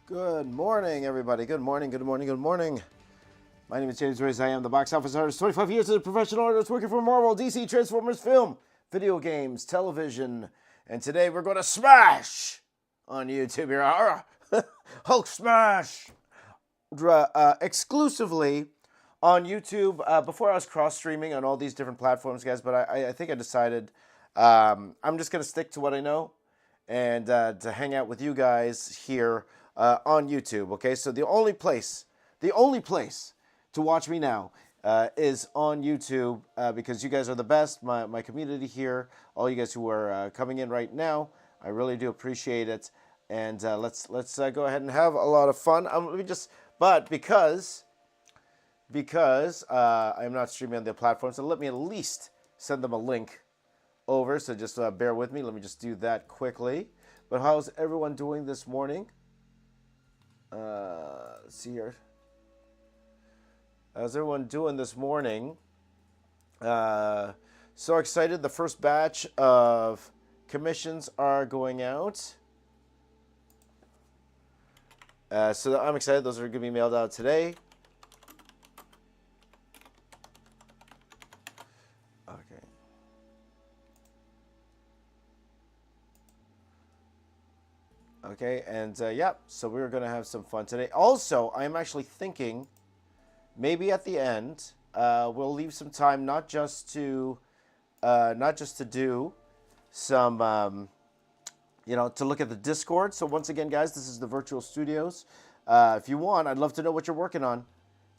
Good morning, everybody. Good morning, good morning, good morning. My name is James Reyes. I am the box office artist. 25 years as a professional artist working for Marvel, DC, Transformers, film, video games, television. And today we're going to smash on YouTube here. Hulk smash! Exclusively on YouTube. Before I was cross-streaming on all these different platforms, guys, but I think I decided I'm just going to stick to what I know and to hang out with you guys here on YouTube. Okay, so the only place to watch me now is on YouTube because you guys are the best. My community here, all you guys who are coming in right now, I really do appreciate it. And let's go ahead and have a lot of fun. But because I'm not streaming on the platform, so let me at least send them a link over. So just bear with me. Let me just do that quickly. But how's everyone doing this morning? Let's see here. How's everyone doing this morning? So excited. The first batch of commissions are going out. So I'm excited. Those are going to be mailed out today. Okay. Okay, and yeah, so we're going to have some fun today. Also, I'm actually thinking maybe at the end we'll leave some time not just to do some to look at the Discord. So once again, guys, this is the virtual studios. If you want, I'd love to know what you're working on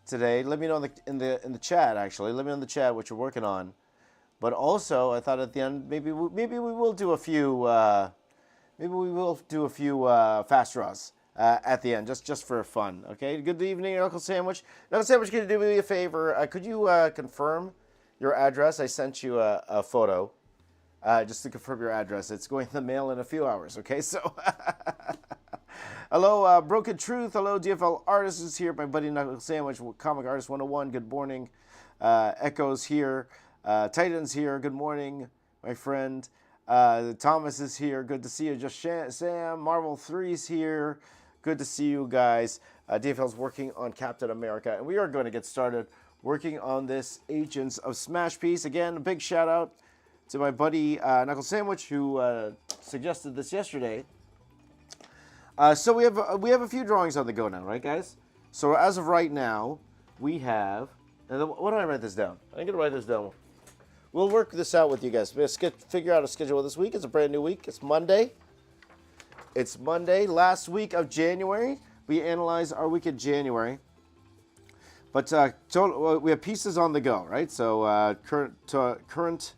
today. Let me know in the chat. Actually, let me know in the chat what you're working on. But also, I thought at the end maybe we will do a few fast draws at the end just for fun. Okay. Good evening, Uncle Sandwich. Uncle Sandwich, can you do me a favor? Could you confirm your address? I sent you a photo. Just to confirm your address. It's going to the mail in a few hours, okay? So, hello, Broken Truth. Hello, DFL Artist is here. My buddy Knuckle Sandwich, Comic Artist 101. Good morning. Echo's here. Titan's here. Good morning, my friend. Thomas is here. Good to see you. Just Sam. Marvel 3's here. Good to see you guys. DFL's working on Captain America, and we are going to get started working on this Agents of S.M.A.S.H piece. Again, a big shout out to my buddy Knuckle Sandwich, who suggested this yesterday. So we have a few drawings on the go now, right, guys? So as of right now, we have. And why don't I write this down? I'm gonna write this down. We'll work this out with you guys. We'll figure out a schedule this week. It's a brand new week. It's Monday. It's Monday. Last week of January, we analyzed our week of January. But we have pieces on the go, right? So current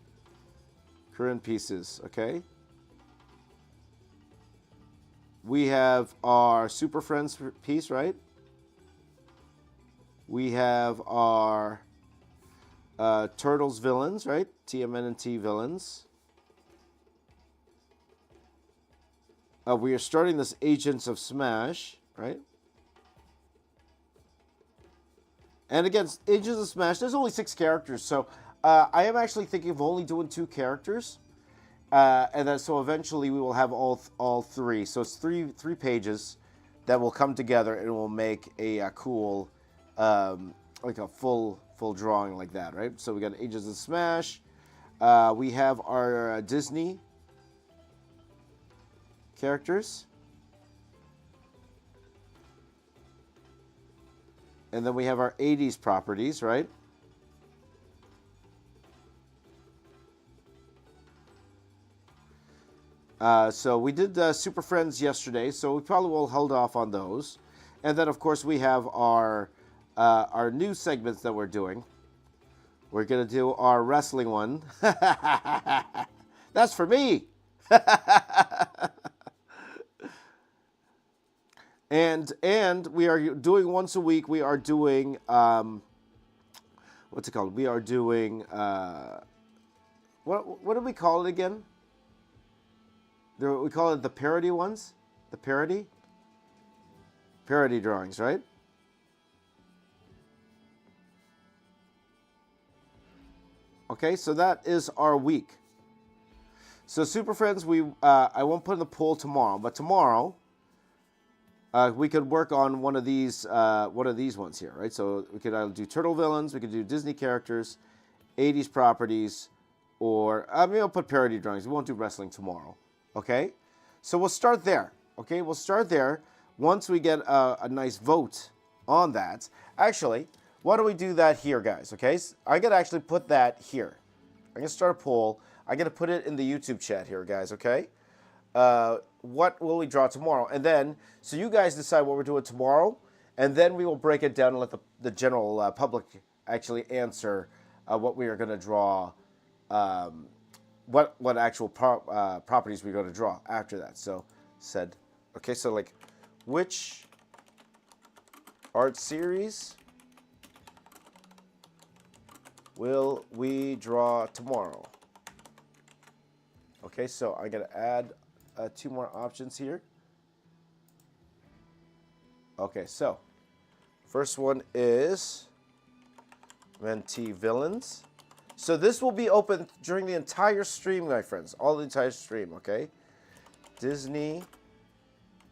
pieces, okay? We have our Super Friends piece, right? We have our Turtles villains, right? TMNT villains. We are starting this Agents of S.M.A.S.H, right? And again, Agents of S.M.A.S.H, there's only 6 characters, so I am actually thinking of only doing 2 characters, and then so eventually we will have all 3. So it's three pages that will come together and will make a cool, like a full drawing like that, right? So we got Agents of S.M.A.S.H. We have our Disney characters, and then we have our 80s properties, right? So we did Super Friends yesterday, so we probably will hold off on those. And then, of course, we have our new segments that we're doing. We're going to do our wrestling one. That's for me. And we are doing once a week. We are doing what's it called? We are doing what do we call it again? We call it the parody ones. The parody drawings, right? Okay, so that is our week. So Super Friends, I won't put in the poll tomorrow, but tomorrow we could work on one of these ones here, right? So we could either do turtle villains, we could do Disney characters, 80s properties, or maybe I'll put parody drawings. We won't do wrestling tomorrow, okay? So we'll start there, okay? We'll start there once we get a nice vote on that. Actually, why don't we do that here, guys, okay? So I got to actually put that here. I'm going to start a poll. I got to put it in the YouTube chat here, guys, okay? What will we draw tomorrow? And then, so you guys decide what we're doing tomorrow, and then we will break it down and let the general public actually answer what we are going to draw, what actual properties we're going to draw after that. So, okay, so like, which art series will we draw tomorrow? Okay, so I'm going to add 2 more options here. Okay, so first one is Mentee Villains. So this will be open during the entire stream, my friends. All the entire stream, okay? Disney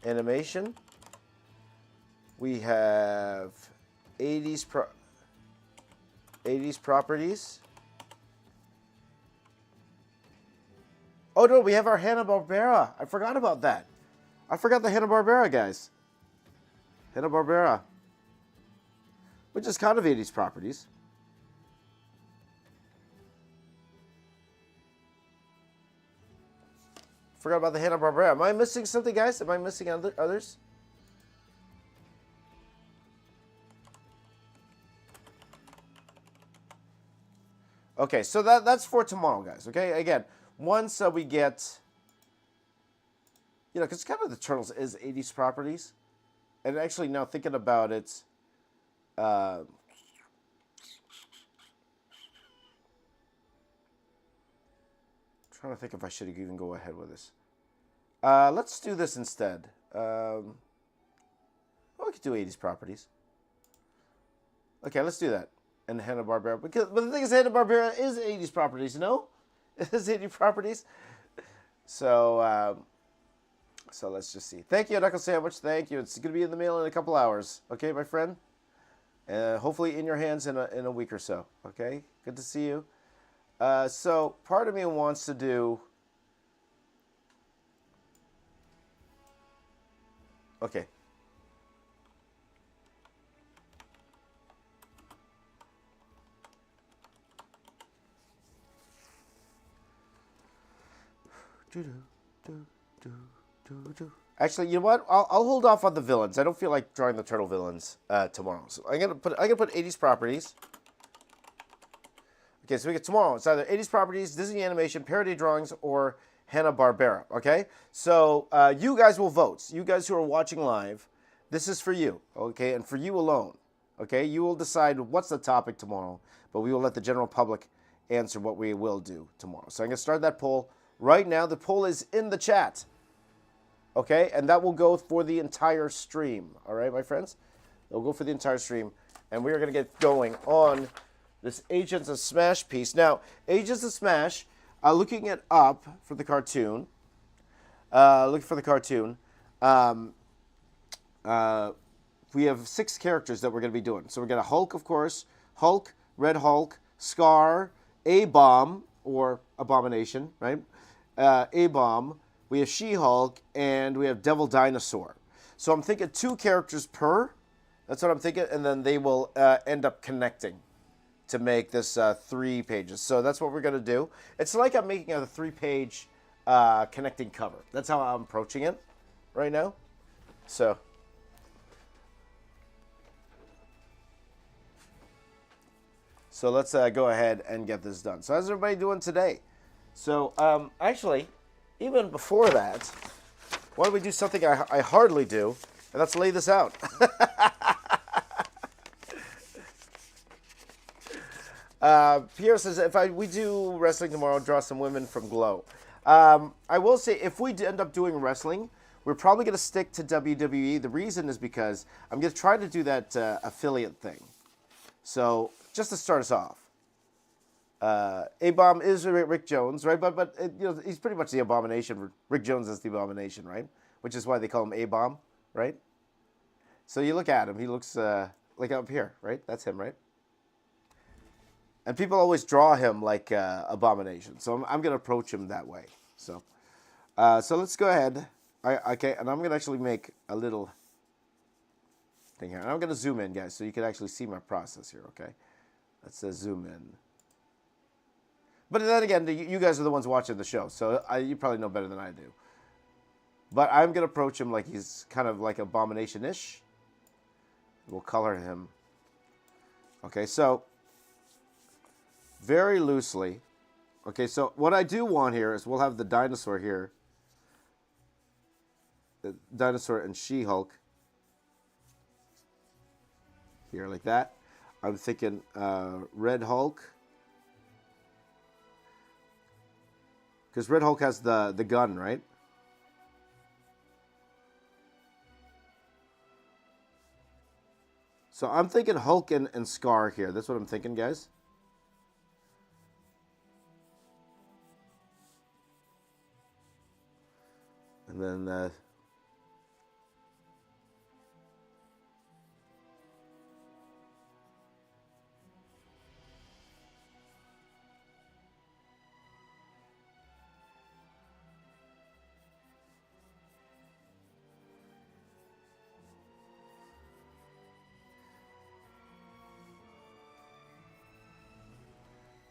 animation. We have 80s properties. Oh, no, we have our Hanna-Barbera. I forgot about that. I forgot the Hanna-Barbera, guys. Hanna-Barbera. Which is kind of 80s properties. Forgot about the Hanna-Barbera. Am I missing something, guys? Am I missing others? Okay, so that's for tomorrow, guys. Okay, again, once we get, because kind of the Turtles is 80s properties. And actually now thinking about it, trying to think if I should even go ahead with this. Let's do this instead. We could do 80s properties. Okay, let's do that. And Hanna-Barbera. But the thing is, Hanna-Barbera is 80s properties, no? It is 80 properties. So, so let's just see. Thank you, Knuckle Sandwich. Thank you. It's going to be in the mail in a couple hours. Okay, my friend? Hopefully in your hands in a week or so. Okay? Good to see you. So part of me wants to do... Okay. Actually, you know what? I'll hold off on the villains. I don't feel like drawing the turtle villains tomorrow. So I'm gonna put 80s properties. Okay, so we get tomorrow. It's either 80s properties, Disney animation, parody drawings, or Hanna-Barbera. Okay, so you guys will vote. You guys who are watching live, this is for you. Okay, and for you alone. Okay, you will decide what's the topic tomorrow, but we will let the general public answer what we will do tomorrow. So I'm gonna start that poll right now. The poll is in the chat. Okay, and that will go for the entire stream. All right, my friends? It'll go for the entire stream. And we are going to get going on this Agents of S.M.A.S.H piece. Now, Agents of S.M.A.S.H, looking it up for the cartoon. We have 6 characters that we're going to be doing. So we're going to Hulk, of course. Hulk, Red Hulk, Scar, A-Bomb, or Abomination, right? A-Bomb. We have She-Hulk, and we have Devil Dinosaur. So I'm thinking 2 characters per. That's what I'm thinking. And then they will end up connecting to make this 3 pages. So that's what we're going to do. It's like I'm making a 3-page connecting cover. That's how I'm approaching it right now. So let's go ahead and get this done. So how's everybody doing today? So actually... even before that, why don't we do something I hardly do, and let's lay this out. Pierre says, if we do wrestling tomorrow, draw some women from Glow. I will say, if we end up doing wrestling, we're probably going to stick to WWE. The reason is because I'm going to try to do that affiliate thing. So, just to start us off. A-Bomb is Rick Jones, right? But he's pretty much the Abomination. Rick Jones is the Abomination, right? Which is why they call him A-Bomb, right? So you look at him. He looks like up here, right? That's him, right? And people always draw him like Abomination. So I'm going to approach him that way. So let's go ahead. Okay, and I'm going to actually make a little thing here. And I'm going to zoom in, guys, so you can actually see my process here, okay? Let's zoom in. But then again, you guys are the ones watching the show, so you probably know better than I do. But I'm going to approach him like he's kind of like Abomination-ish. We'll color him. Okay, so very loosely. Okay, so what I do want here is we'll have the dinosaur here. The dinosaur and She-Hulk. Here, like that. I'm thinking Red Hulk. Because Red Hulk has the gun, right? So I'm thinking Hulk and Scar here. That's what I'm thinking, guys. And then...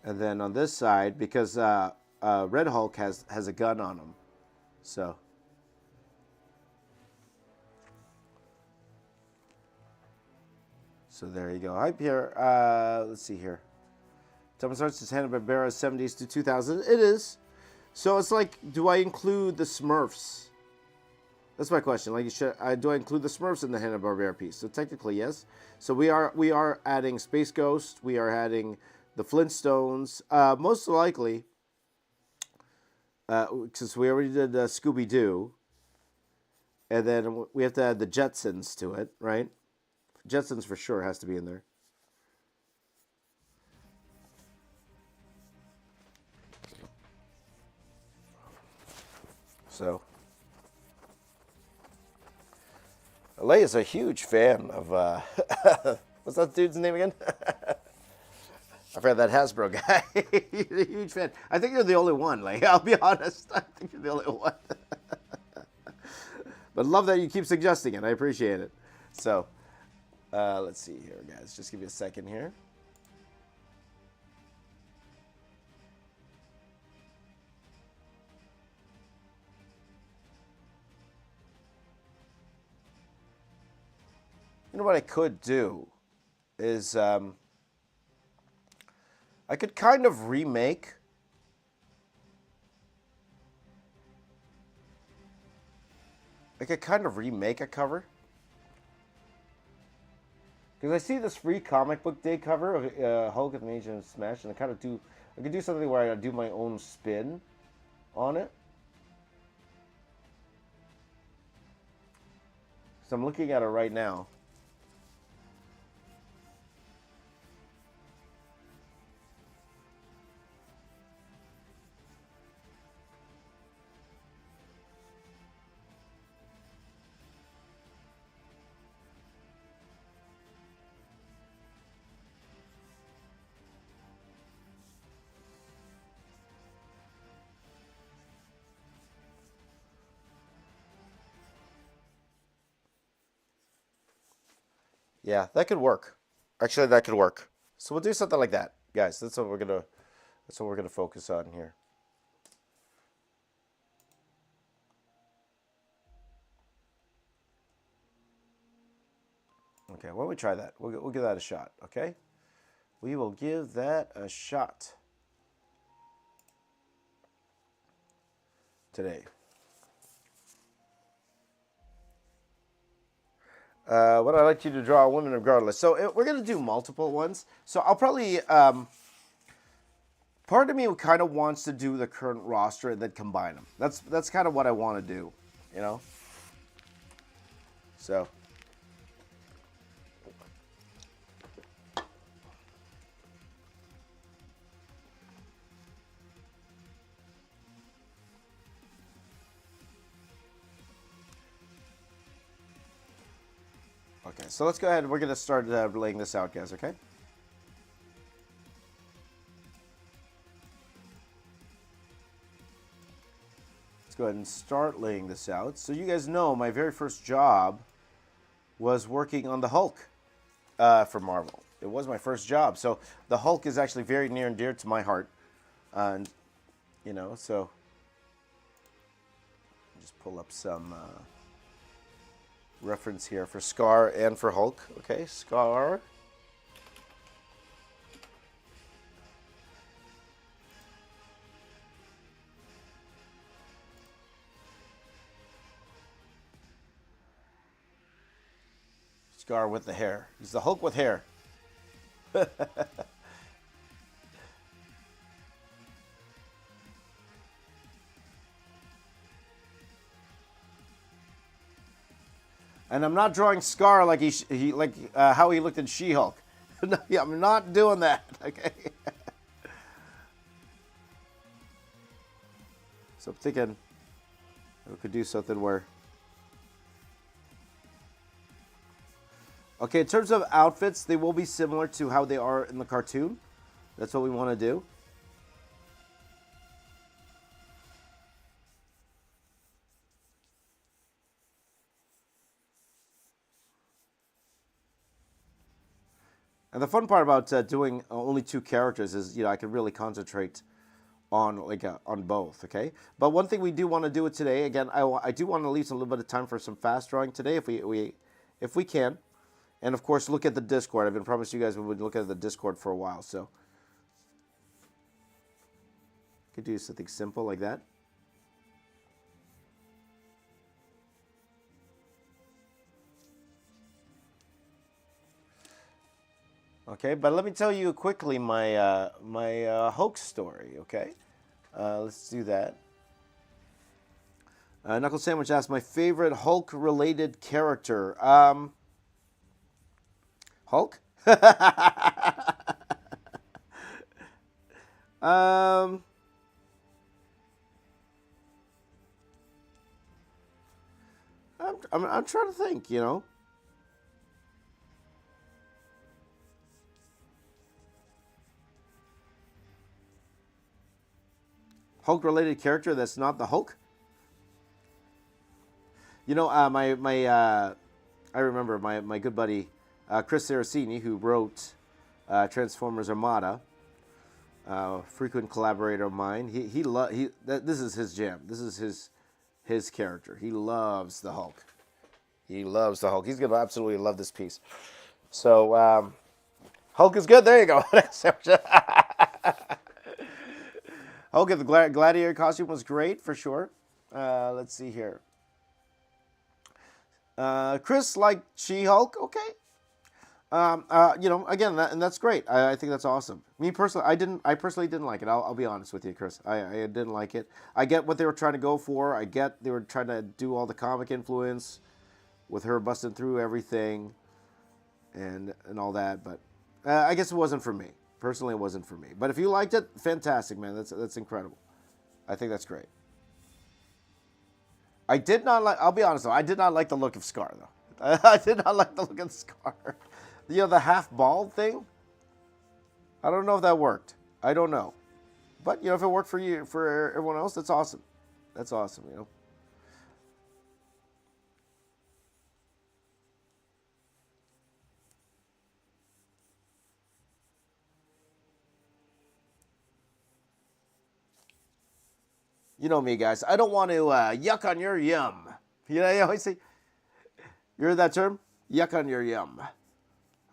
And then on this side, because Red Hulk has a gun on him, so there you go. Hi, Pierre. Let's see here. Thomas Arts is Hanna-Barbera 70s to 2000. It is. So it's like, do I include the Smurfs? That's my question. Like, do I include the Smurfs in the Hanna-Barbera piece? So technically, yes. So we are adding Space Ghost. We are adding the Flintstones. Most likely, since we already did Scooby-Doo, and then we have to add the Jetsons to it, right? Jetsons for sure has to be in there. So, Leia's a huge fan of, what's that dude's name again? I forgot that Hasbro guy. He's a huge fan. I think you're the only one, Leia. I'll be honest. I think you're the only one. But love that you keep suggesting it. I appreciate it. So, let's see here, guys. Just give me a second here. You know what I could do is I could kind of remake a cover. Because I see this free comic book day cover of Hulk and Agent of S.M.A.S.H, and I could do something where I do my own spin on it. So I'm looking at it right now. Yeah, that could work. Actually, that could work. So we'll do something like that, guys. That's what we're gonna focus on here. Okay, why don't we try that? We'll give that a shot. Okay, we will give that a shot today. What I'd like you to draw women regardless. So we're going to do multiple ones. So I'll probably, part of me kind of wants to do the current roster and then combine them. That's kind of what I want to do, you know? So. Okay, so let's go ahead. We're going to start laying this out, guys, okay? Let's go ahead and start laying this out. So you guys know my very first job was working on the Hulk for Marvel. It was my first job. So the Hulk is actually very near and dear to my heart. And, you know, so just pull up some reference here for Scar and for Hulk. Okay, Scar. Scar with the hair. He's the Hulk with hair. And I'm not drawing Scar like how he looked in She-Hulk. Yeah, I'm not doing that. Okay. So I'm thinking we could do something where. Okay, in terms of outfits, they will be similar to how they are in the cartoon. That's what we want to do. And the fun part about doing only two characters is, I can really concentrate on on both. Okay, but one thing we do want to do it today. Again, I do want to leave a little bit of time for some fast drawing today, if we can, and of course look at the Discord. I've been promised you guys we would look at the Discord for a while, so could do something simple like that. Okay, but let me tell you quickly my hoax story. Okay, let's do that. Knuckle Sandwich asked my favorite Hulk-related character. Hulk. um, I'm trying to think. Hulk-related character that's not the Hulk. I remember my good buddy Chris Saraceni, who wrote Transformers Armada, frequent collaborator of mine. This is his jam. This is his character. He loves the Hulk. He loves the Hulk. He's gonna absolutely love this piece. So Hulk is good. There you go. Hulk in the gladiator costume was great for sure. Let's see here. Chris liked She-Hulk. Okay. Again, and that's great. I think that's awesome. Me personally, I personally didn't like it. I'll be honest with you, Chris. I didn't like it. I get what they were trying to go for. I get they were trying to do all the comic influence with her busting through everything and all that. But I guess it wasn't for me. Personally, it wasn't for me. But if you liked it, fantastic, man. That's incredible. I think that's great. I did not like. I'll be honest though. I did not like the look of Scar though. I did not like the look of Scar. The half bald thing. I don't know if that worked. I don't know, but if it worked for you, for everyone else, that's awesome. That's awesome. You know me, guys. I don't want to yuck on your yum. You always say, you heard that term? Yuck on your yum. I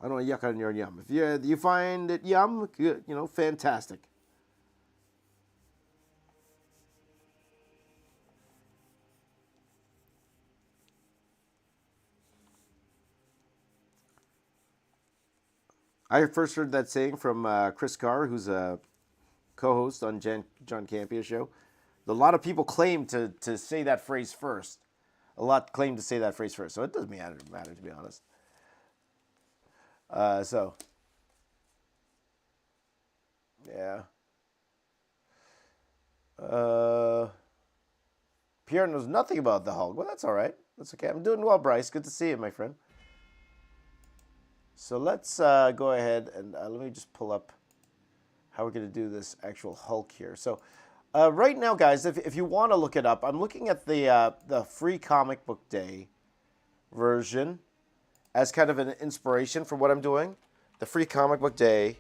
don't want to yuck on your yum. If you find it yum, fantastic. I first heard that saying from Chris Carr, who's a co-host on John Campia's show. A lot of people claim to say that phrase first. A lot claim to say that phrase first, so it doesn't matter to be honest. Yeah. Pierre knows nothing about the Hulk. Well, that's all right. That's okay. I'm doing well, Bryce. Good to see you, my friend. So let's go ahead and let me just pull up how we're going to do this actual Hulk here. So right now, guys, if you want to look it up, I'm looking at the free comic book day version as kind of an inspiration for what I'm doing. The free comic book day.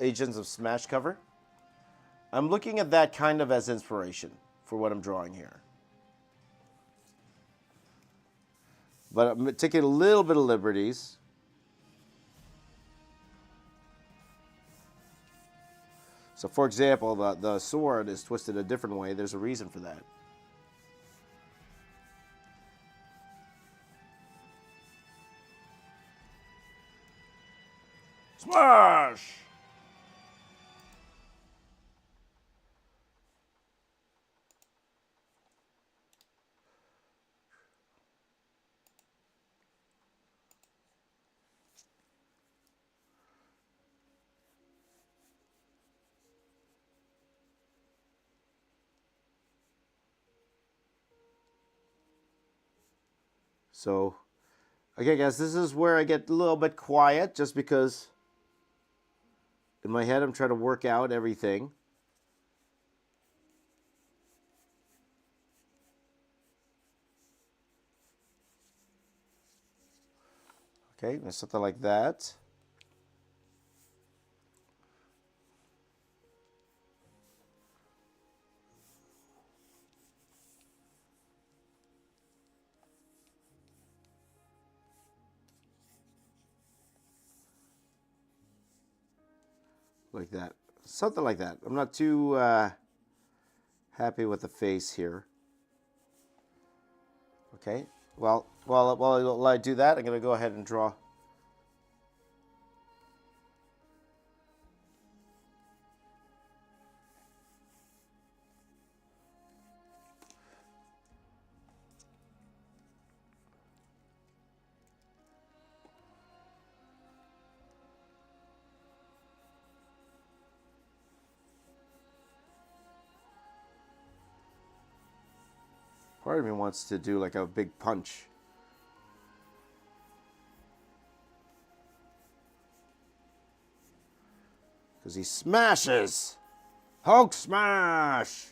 Agents of S.M.A.S.H cover. I'm looking at that kind of as inspiration for what I'm drawing here. But I'm taking a little bit of liberties. So, for example, the sword is twisted a different way. There's a reason for that. Smash! So, okay, guys, this is where I get a little bit quiet just because in my head I'm trying to work out everything. Okay, something like that. Like that. Something like that. I'm not too happy with the face here. Okay. Well, while I do that, I'm going to go ahead and draw. Part of me wants to do like a big punch. Because he smashes! Hulk smash!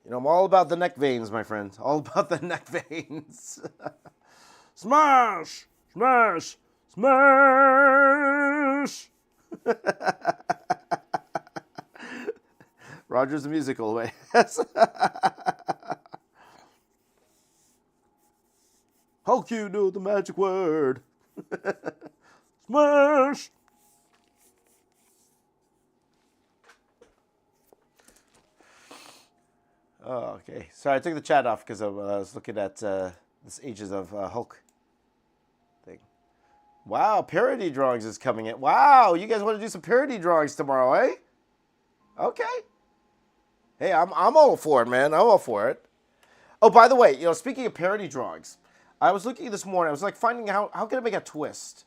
You know, I'm all about the neck veins, my friend. All about the neck veins. Smash! Smash! Smash! Roger's the musical way. Hulk, you know the magic word. Smash! Oh, okay. Sorry, I took the chat off because I was looking at this Ages of Hulk thing. Wow, parody drawings is coming in. Wow, you guys want to do some parody drawings tomorrow, eh? Okay. Hey, I'm all for it, man. I'm all for it. Oh, by the way, you know, speaking of parody drawings, I was looking this morning. I was like finding how can I make a twist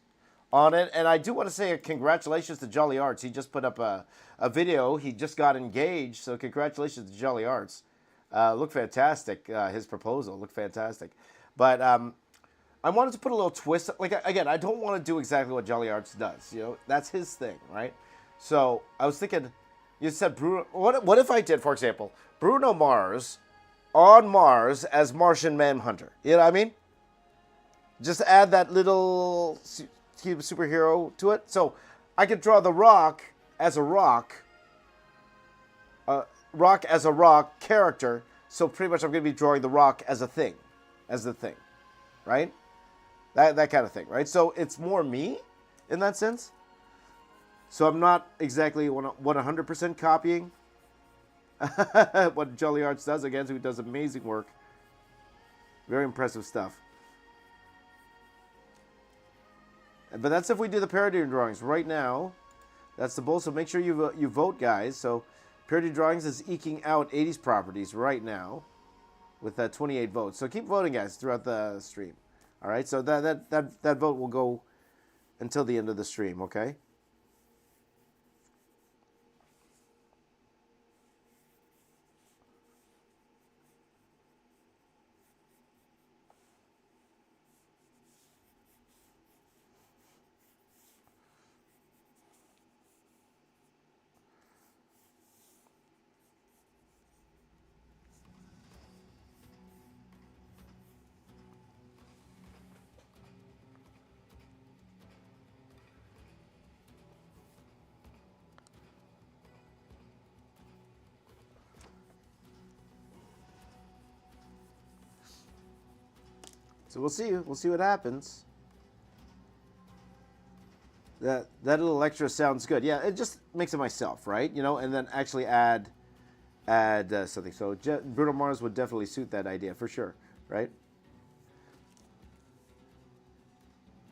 on it, and I do want to say congratulations to Jolly Arts. He just put up a video. He just got engaged, so congratulations to Jolly Arts. Looked fantastic. His proposal looked fantastic, but I wanted to put a little twist. Like again, I don't want to do exactly what Jolly Arts does. You know, that's his thing, right? So I was thinking, you said Bruno. What if I did, for example, Bruno Mars on Mars as Martian Manhunter? You know what I mean? Just add that little superhero to it. So I could draw the Rock as a Rock. Rock as a Rock character. So pretty much I'm going to be drawing the Rock as a thing. As the thing. Right? That kind of thing, right? So it's more me in that sense. So I'm not exactly 100% copying what Jolly Arts does. Again, who does amazing work. Very impressive stuff. But that's if we do the parody drawings. Right now, that's the goal. So make sure you vote, guys. So Parody Drawings is eking out 80s properties right now with 28 votes. So keep voting, guys, throughout the stream. All right, so that vote will go until the end of the stream, okay? So we'll see. We'll see what happens. That little extra sounds good. Yeah, it just makes it myself, right? You know, and then actually add something. So Bruno Mars would definitely suit that idea for sure, right?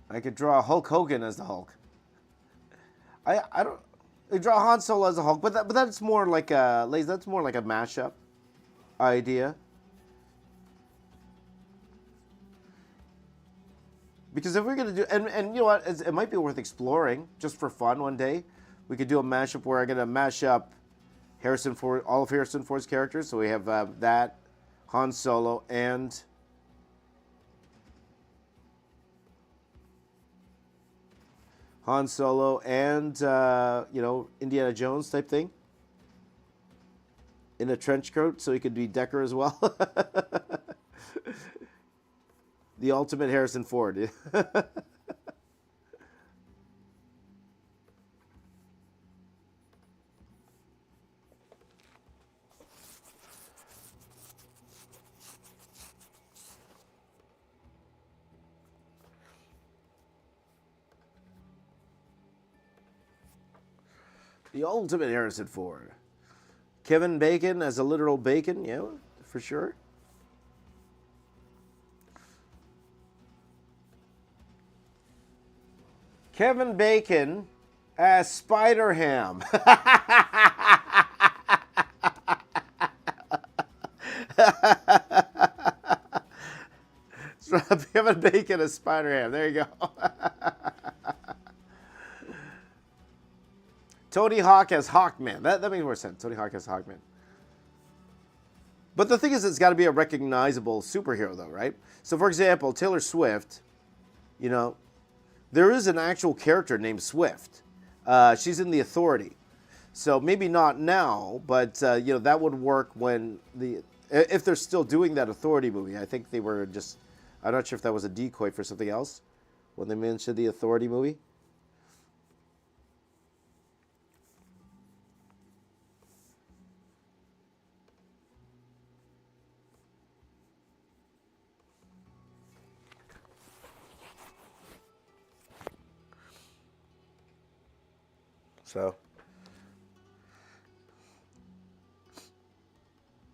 I could draw Hulk Hogan as the Hulk. I don't. I draw Han Solo as the Hulk, but that's more like a that's more like a mashup idea. Because if we're gonna do, and you know what, it might be worth exploring just for fun one day. We could do a mashup where I'm gonna mash up Harrison Ford, all of Harrison Ford's characters. So we have that Han Solo and you know, Indiana Jones type thing in a trench coat, so he could be Decker as well. The ultimate Harrison Ford. The ultimate Harrison Ford. Kevin Bacon as a literal bacon, yeah, for sure. Kevin Bacon as Spider Ham. Kevin Bacon as Spider Ham. There you go. Tony Hawk as Hawkman. That makes more sense. Tony Hawk as Hawkman. But the thing is, it's got to be a recognizable superhero, though, right? So, for example, Taylor Swift, you know, there is an actual character named Swift. She's in The Authority. So maybe not now, but, you know, that would work when if they're still doing that Authority movie. I think they were just, I'm not sure if that was a decoy for something else when they mentioned the Authority movie. So,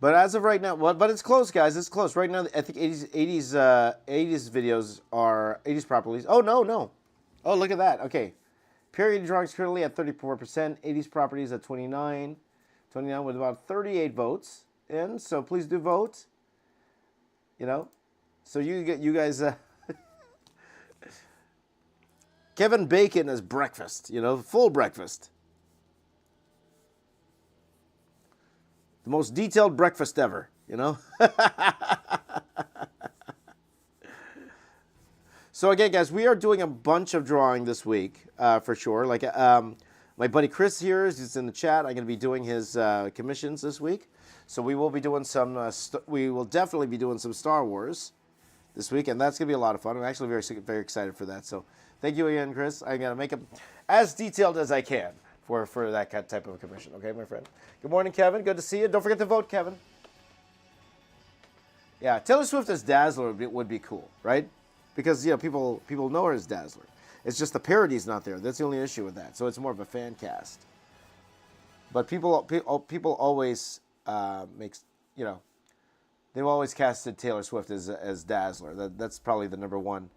but as of right now, well, but it's close, guys. It's close right now. I think 80s videos are 80s properties. Oh no. Oh, look at that. Okay, period drawings currently at 34%. 80s properties at 29. 29 with about 38 votes in. So please do vote. You know, so you guys. Kevin Bacon as breakfast. You know, full breakfast. The most detailed breakfast ever, you know? So again, guys, we are doing a bunch of drawing this week, for sure. Like my buddy Chris here is in the chat. I'm going to be doing his commissions this week. So we will be doing some, we will definitely be doing some Star Wars this week, and that's going to be a lot of fun. I'm actually very excited for that. So thank you again, Chris. I'm going to make them as detailed as I can for that type of a commission. Okay, my friend? Good morning, Kevin. Good to see you. Don't forget to vote, Kevin. Yeah, Taylor Swift as Dazzler would be cool, right? Because, you know, people know her as Dazzler. It's just the parody's not there. That's the only issue with that. So it's more of a fan cast. But people always you know, they've always casted Taylor Swift as Dazzler. That's probably the number one.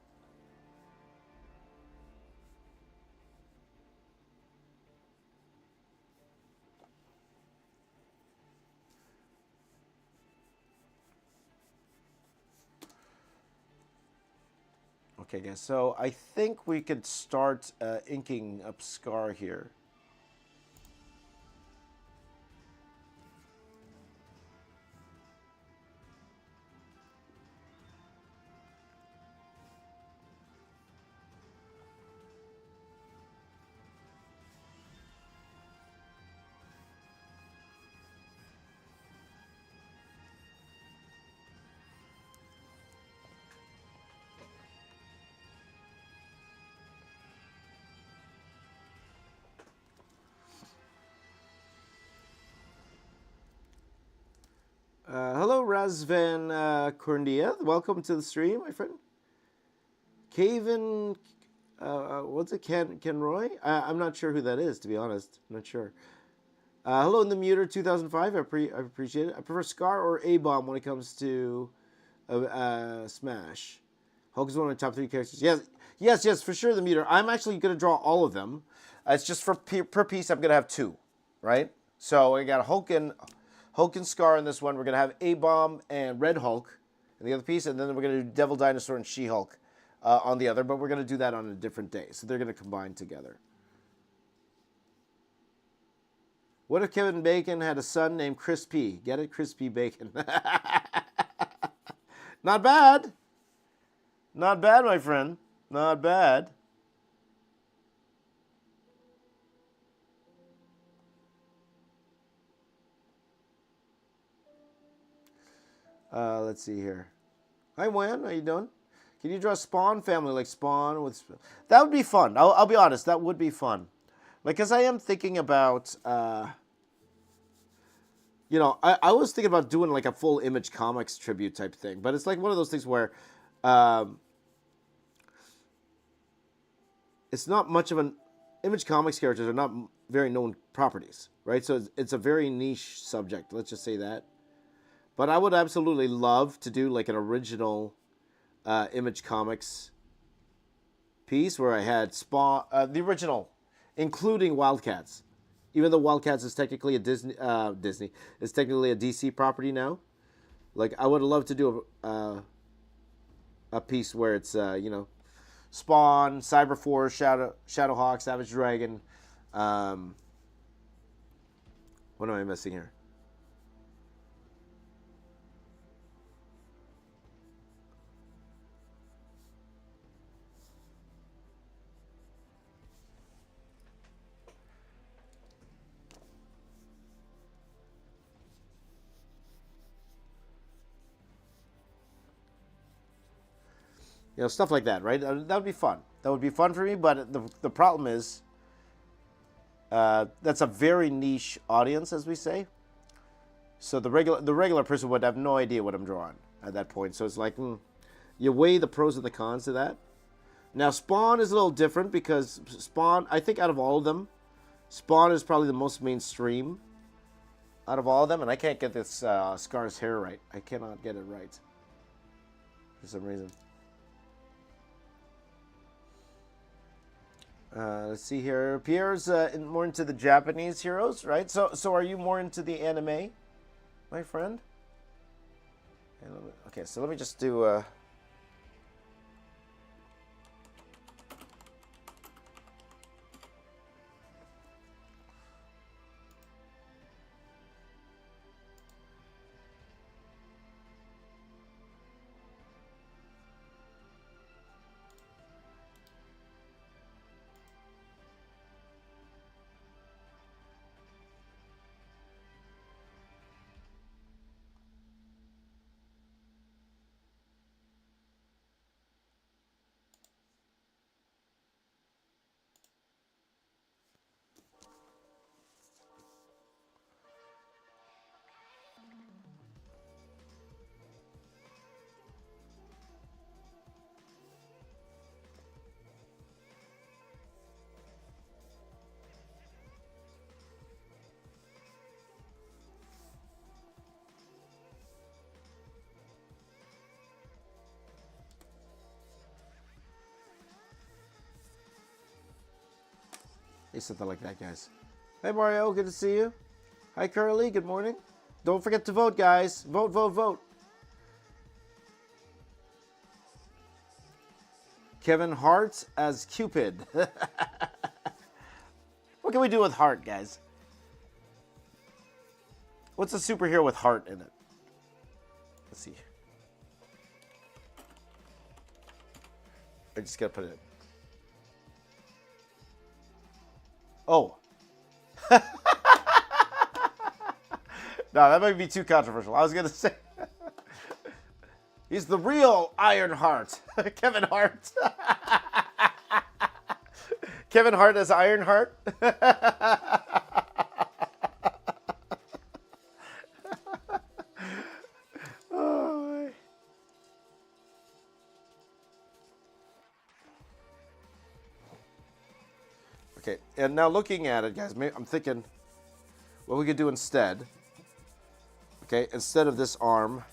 Okay, guys. So I think we could start inking up Scar here. Hello, Razvan Corndia. Welcome to the stream, my friend. Caven, what's it? Ken Roy? I'm not sure who that is, to be honest. I'm not sure. Hello, in the muter 2005. I appreciate it. I prefer Scar or A Bomb when it comes to Smash. Hulk is one of my top 3 characters. Yes, for sure. The muter. I'm actually going to draw all of them. It's just per piece. I'm going to have 2, right? So I got Hulk and Scar in this one. We're going to have A Bomb and Red Hulk in the other piece, and then we're going to do Devil Dinosaur and She Hulk on the other. But we're going to do that on a different day. So they're going to combine together. What if Kevin Bacon had a son named Chris P? Get it? Crispy Bacon. Not bad. Not bad, my friend. Not bad. Let's see here. Hi, Wan. How you doing? Can you draw a Spawn family like Spawn with... That would be fun. I'll be honest. That would be fun. Like, because I am thinking about... you know, I was thinking about doing like a full Image Comics tribute type thing. But it's like one of those things where... it's not much of an... Image Comics characters are not very known properties, right? So it's a very niche subject. Let's just say that. But I would absolutely love to do like an original Image Comics piece where I had Spawn, the original, including Wildcats. Even though Wildcats is technically a Disney is technically a DC property now. Like I would love to do a piece where it's you know, Spawn, Cyberforce, Shadowhawk, Savage Dragon. What am I missing here? You know, stuff like that, right? That would be fun. That would be fun for me, but the problem is that's a very niche audience, as we say. So the regular person would have no idea what I'm drawing at that point. So it's like, you weigh the pros and the cons to that. Now, Spawn is a little different because Spawn, I think out of all of them, Spawn is probably the most mainstream out of all of them, and I can't get this Scar's hair right. I cannot get it right for some reason. Let's see here. Pierre's more into the Japanese heroes, right? So are you more into the anime, my friend? Okay, so let me just do... something like that, guys. Hey, Mario. Good to see you. Hi, Curly. Good morning. Don't forget to vote, guys. Vote, vote, vote. Kevin Hart as Cupid. What can we do with heart, guys? What's a superhero with heart in it? Let's see. I just gotta put it in. Oh. No, that might be too controversial. I was gonna say he's the real Ironheart, Kevin Hart. Kevin Hart as Ironheart. Oh. Okay, and now looking at it, guys, I'm thinking what we could do instead. Okay, instead of this arm,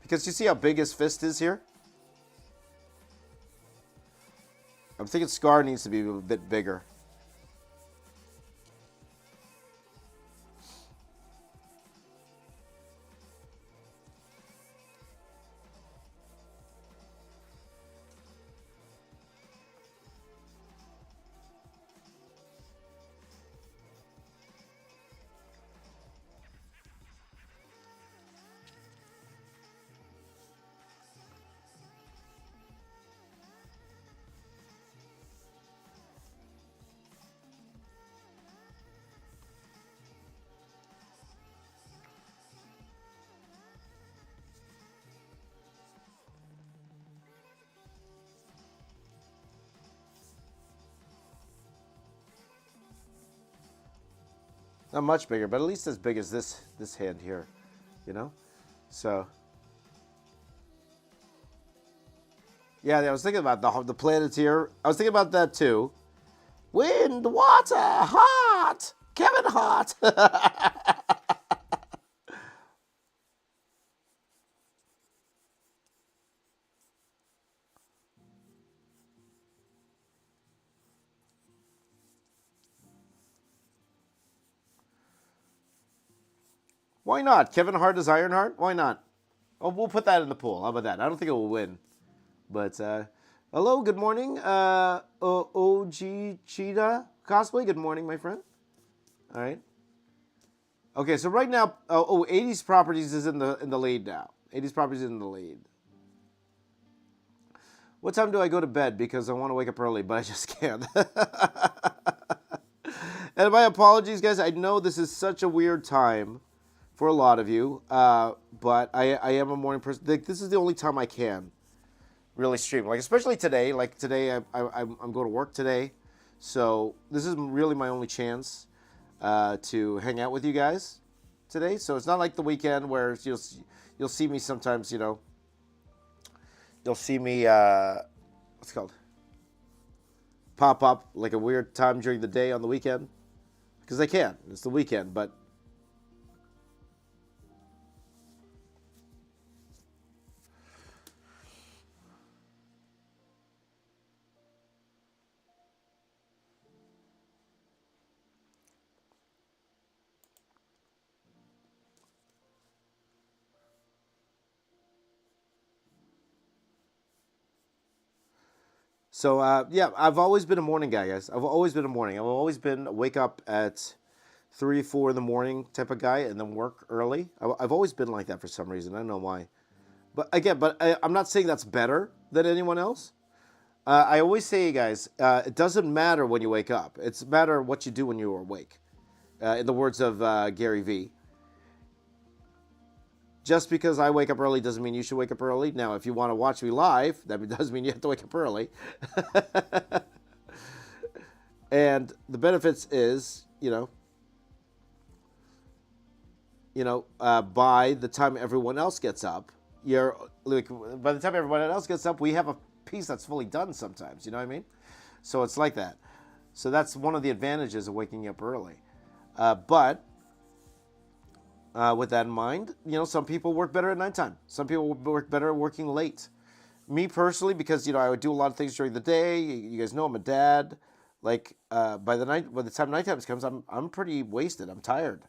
because you see how big his fist is here? I'm thinking Scar needs to be a bit bigger. Not much bigger, but at least as big as this hand here, you know? So, yeah, I was thinking about the planets here. I was thinking about that too. Wind, water, heart, Kevin Hart. Why not? Kevin Hart is Ironheart? Why not? Oh, we'll put that in the pool. How about that? I don't think it will win. But, hello, good morning. OG Cheetah Cosplay, good morning, my friend. All right. Okay, so right now, 80s Properties is in the lead now. 80s Properties is in the lead. What time do I go to bed? Because I want to wake up early, but I just can't. And my apologies, guys. I know this is such a weird time for a lot of you, but I am a morning person. This is the only time I can really stream. Like, especially today. Like, today, I'm going to work today. So this is really my only chance to hang out with you guys today. So it's not like the weekend where you'll see me sometimes, you know. You'll see me, what's it called? Pop up like a weird time during the day on the weekend. Because I can. It's the weekend, but so, yeah, I've always been a morning guy, guys. I've always been a morning. I've always been wake up at 3, 4 in the morning type of guy and then work early. I've always been like that for some reason. I don't know why. But again, I'm not saying that's better than anyone else. I always say, guys, it doesn't matter when you wake up. It's matter what you do when you're awake. In the words of Gary Vee. Just because I wake up early doesn't mean you should wake up early. Now, if you want to watch me live, that does mean you have to wake up early. And the benefits is, by the time everyone else gets up, by the time everyone else gets up, we have a piece that's fully done sometimes. You know what I mean? So it's like that. So that's one of the advantages of waking up early. But with that in mind, some people work better at nighttime. Some people work better working late. Me personally, because I would do a lot of things during the day. You guys know I'm a dad. Like by the time nighttime comes, I'm pretty wasted. I'm tired.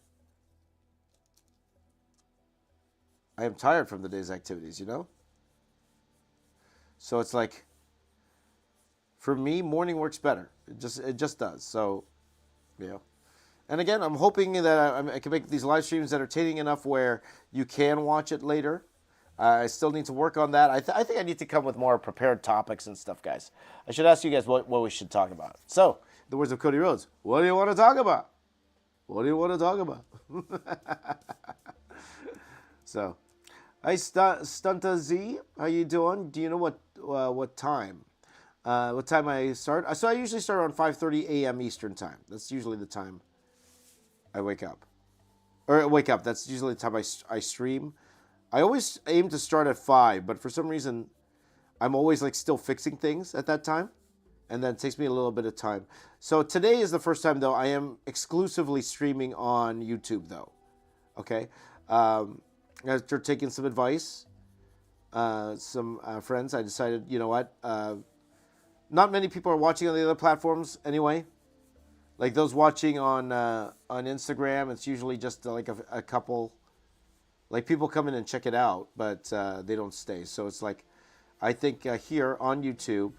I am tired from the day's activities. So it's like, for me, morning works better. It just does. So, yeah. And again, I'm hoping that I can make these live streams entertaining enough where you can watch it later. I still need to work on that. I think I need to come with more prepared topics and stuff, guys. I should ask you guys what we should talk about. So, the words of Cody Rhodes. What do you want to talk about? What do you want to talk about? So, hi, Stunta Z. How you doing? Do you know what time? What time I start? So I usually start around 5:30 a.m. Eastern time. That's usually the time I wake up. Or wake up. That's usually the time I stream. I always aim to start at 5, but for some reason, I'm always like still fixing things at that time. And then it takes me a little bit of time. So today is the first time, though, I am exclusively streaming on YouTube, though. Okay? After taking some advice, some friends, I decided, you know what? Not many people are watching on the other platforms anyway. Like those watching on Instagram, it's usually just like a couple. Like people come in and check it out, but they don't stay. So it's like, I think here on YouTube,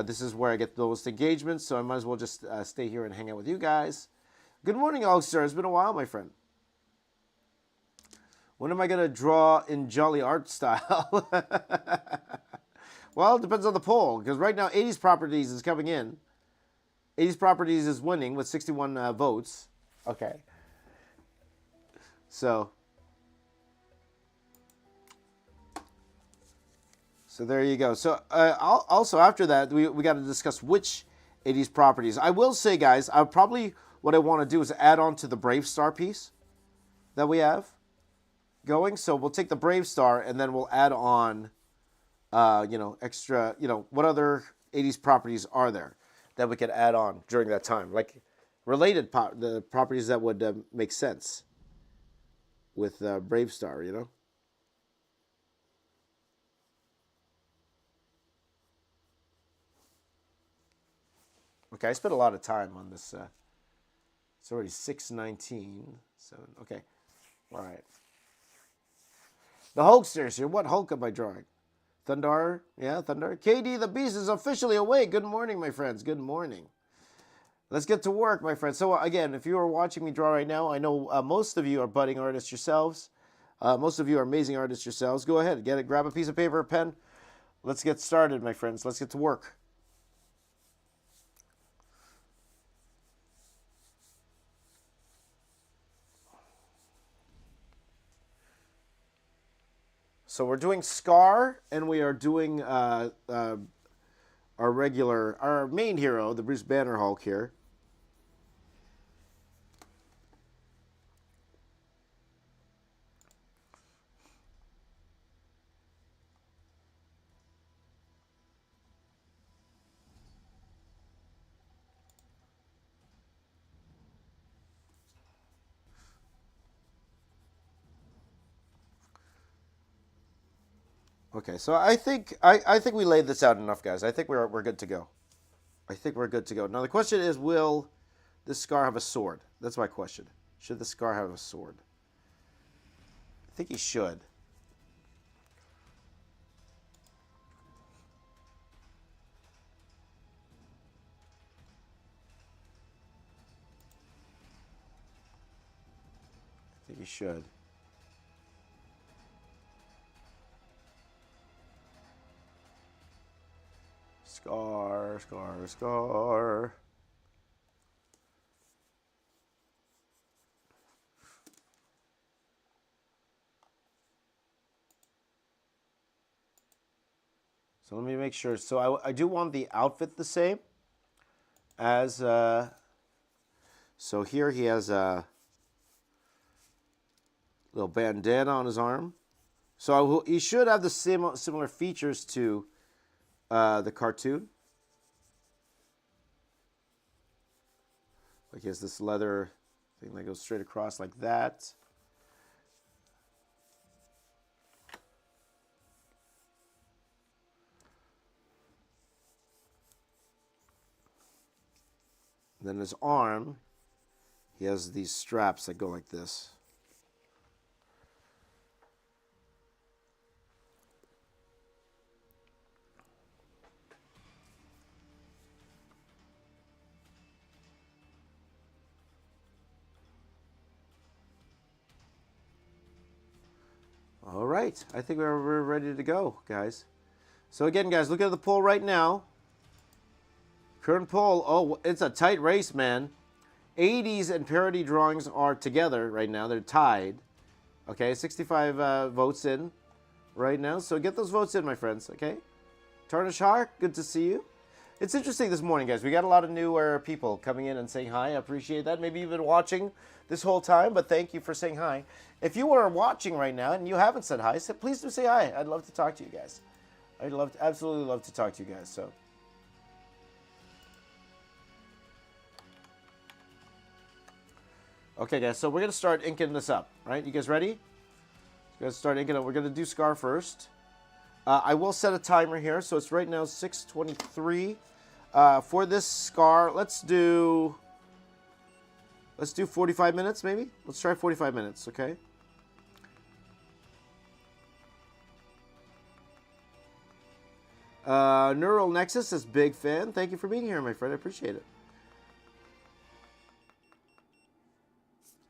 this is where I get the most engagement. So I might as well just stay here and hang out with you guys. Good morning, Ulster. It's been a while, my friend. When am I going to draw in jolly art style? Well, it depends on the poll, because right now 80s Properties is coming in. 80s Properties is winning with 61 votes. Okay. So there you go. So also after that, we got to discuss which 80s Properties. I will say, guys, what I want to do is add on to the Brave Star piece that we have going. So we'll take the Brave Star and then we'll add on, extra, what other 80s properties are there that we could add on during that time? Like related the properties that would make sense with Brave Star, Okay, I spent a lot of time on this. It's already 6:19. 7. Okay. All right. The Hulksters here. What Hulk am I drawing? Thundar? Yeah, Thundar. KD the Beast is officially awake. Good morning, my friends. Good morning. Let's get to work, my friends. So, again, if you are watching me draw right now, I know most of you are budding artists yourselves. Most of you are amazing artists yourselves. Go ahead. Grab a piece of paper, a pen. Let's get started, my friends. Let's get to work. So we're doing Scar, and we are doing our main hero, the Bruce Banner Hulk here. Okay, so I think we laid this out enough, guys. I think we're good to go. I think we're good to go. Now the question is, will this Scar have a sword? That's my question. Should the Scar have a sword? I think he should. I think he should. Scar, Scar, Scar. So let me make sure. So I do want the outfit the same as. So here he has a little bandana on his arm. So he should have the similar features to the cartoon. Like he has this leather thing that goes straight across like that. And then his arm, he has these straps that go like this. right. I think we're ready to go, guys. So again, guys, look at the poll right now. Current poll. Oh, it's a tight race, man. 80s and parody drawings are together right now. They're tied. Okay, 65 votes in right now. So get those votes in, my friends. Okay. Tarnish Hawk, good to see you. It's interesting this morning, guys. We got a lot of newer people coming in and saying hi. I appreciate that. Maybe you've been watching this whole time, but thank you for saying hi. If you are watching right now and you haven't said hi, please do say hi. I'd love to talk to you guys. Absolutely love to talk to you guys. So, okay, guys. So we're gonna start inking this up, right? You guys ready? We're gonna start inking up. We're gonna do Scar first. I will set a timer here, so it's right now 6:23. For this Scar, let's do 45 minutes, maybe. Let's try 45 minutes, okay? Neural Nexus is big fan. Thank you for being here, my friend. I appreciate it.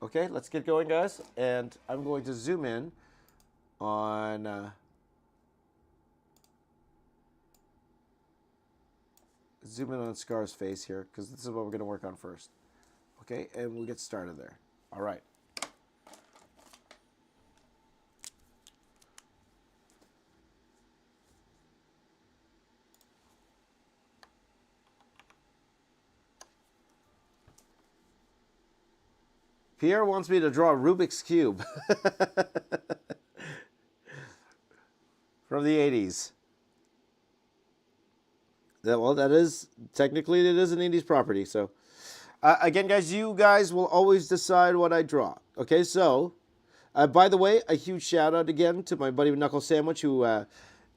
Okay, let's get going, guys. And I'm going to zoom in on Scar's face here, because this is what we're going to work on first. Okay, and we'll get started there. All right. Pierre wants me to draw a Rubik's Cube. From the 80s. Well, that is, technically, it is an 80s property. So, again, guys, you guys will always decide what I draw. Okay, so, by the way, a huge shout out again to my buddy Knuckle Sandwich, who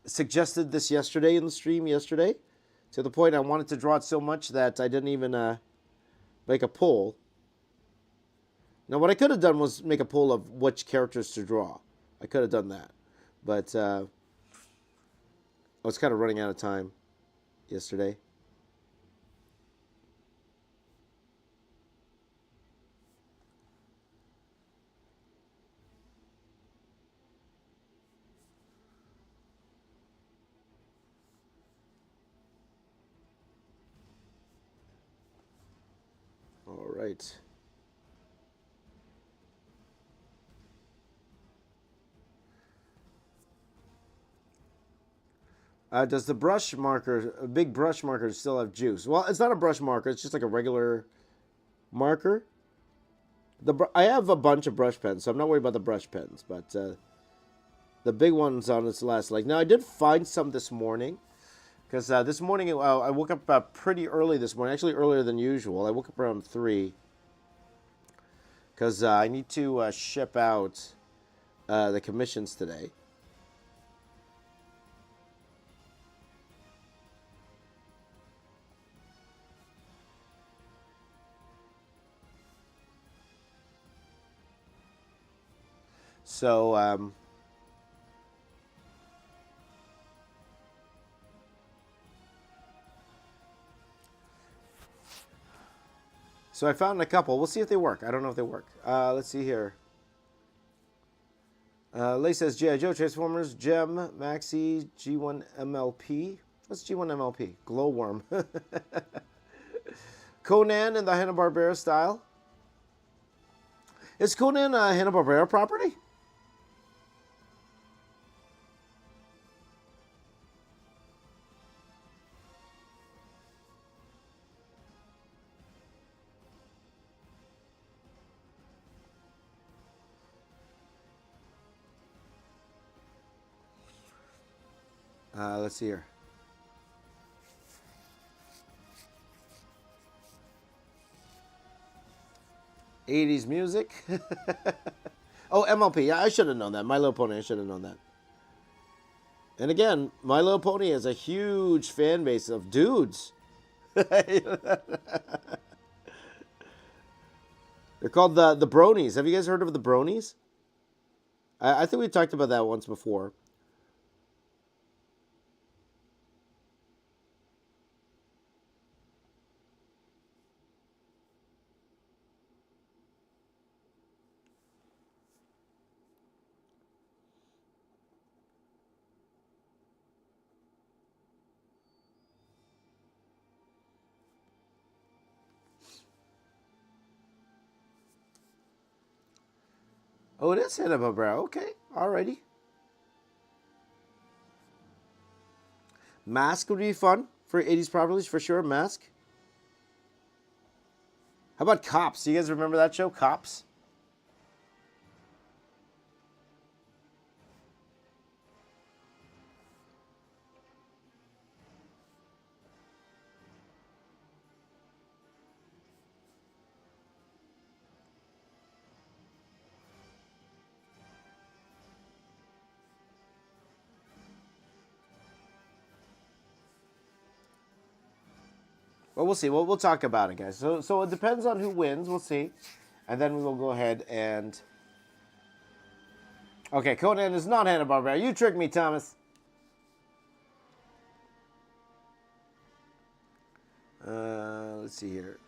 suggested this yesterday in the stream yesterday. To the point I wanted to draw it so much that I didn't even make a poll. Now, what I could have done was make a poll of which characters to draw. I could have done that. But I was kind of running out of time yesterday. All right. Does the brush marker, a big brush marker, still have juice? Well, it's not a brush marker. It's just like a regular marker. I have a bunch of brush pens, so I'm not worried about the brush pens. But the big one's on its last leg. Now, I did find some this morning. Because this morning, I woke up pretty early this morning. Actually, earlier than usual. I woke up around 3. Because I need to ship out the commissions today. So, so I found a couple. We'll see if they work. I don't know if they work. Let's see here. Lay says G.I. Joe, Transformers, Gem, Maxi, G1 MLP. What's G1 MLP? Glowworm. Conan in the Hanna-Barbera style. Is Conan a Hanna-Barbera property? Let's see here. '80s music. Oh, MLP. Yeah, I should have known that. My Little Pony. I should have known that. And again, My Little Pony has a huge fan base of dudes. They're called the Bronies. Have you guys heard of the Bronies? I think we talked about that once before. Oh, it is Hanna-Barbera. Okay, alrighty. Mask would be fun for 80s properties, for sure. Mask. How about Cops? Do you guys remember that show, Cops? Well, we'll see. We'll talk about it, guys. So it depends on who wins. We'll see. And then we will go ahead and... Okay, Conan is not Hanna-Barbera. You tricked me, Thomas. Let's see here.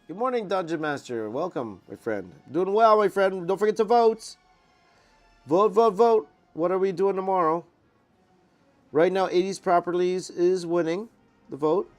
Good morning, Dungeon Master. Welcome, my friend. Doing well, my friend. Don't forget to vote. Vote, vote, vote. What are we doing tomorrow? Right now, 80s Properties is winning the vote.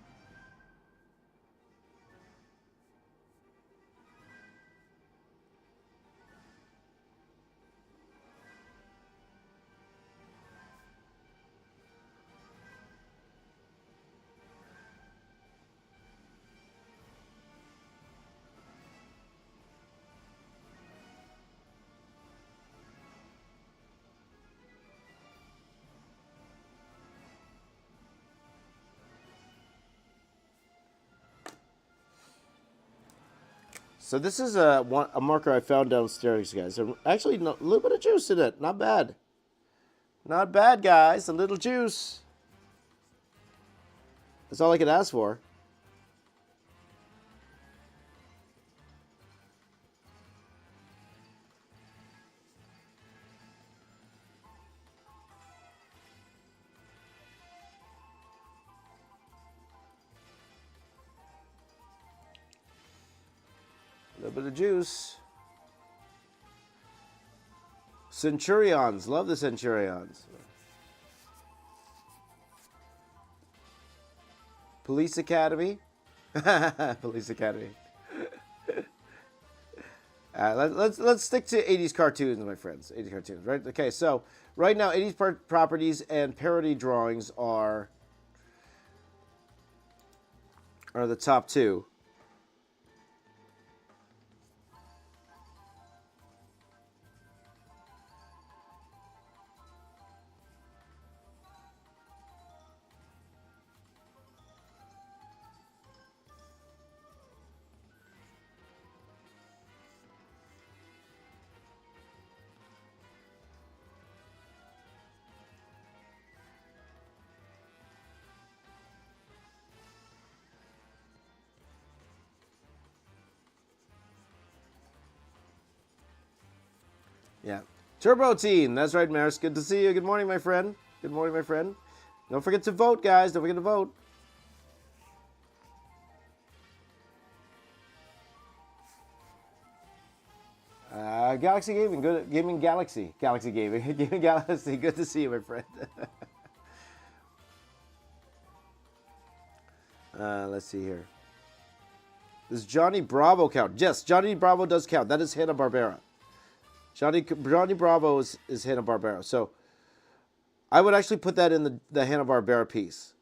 So this is a marker I found downstairs, guys. Actually, a little bit of juice in it. Not bad. Not bad, guys. A little juice. That's all I could ask for. A little bit of juice. Centurions. Love the Centurions. Police Academy. Police Academy. Let's stick to 80s cartoons, my friends. 80s cartoons, right? Okay, so right now, 80s properties and parody drawings are the top two. Yeah. Turbo Teen. That's right, Maris. Good to see you. Good morning, my friend. Good morning, my friend. Don't forget to vote, guys. Don't forget to vote. Galaxy Gaming. Good. Gaming Galaxy. Galaxy Gaming. Gaming Galaxy. Good to see you, my friend. Let's see here. Does Johnny Bravo count? Yes, Johnny Bravo does count. That is Hanna-Barbera. Johnny Bravo is Hanna-Barbera. So I would actually put that in the Hanna-Barbera piece.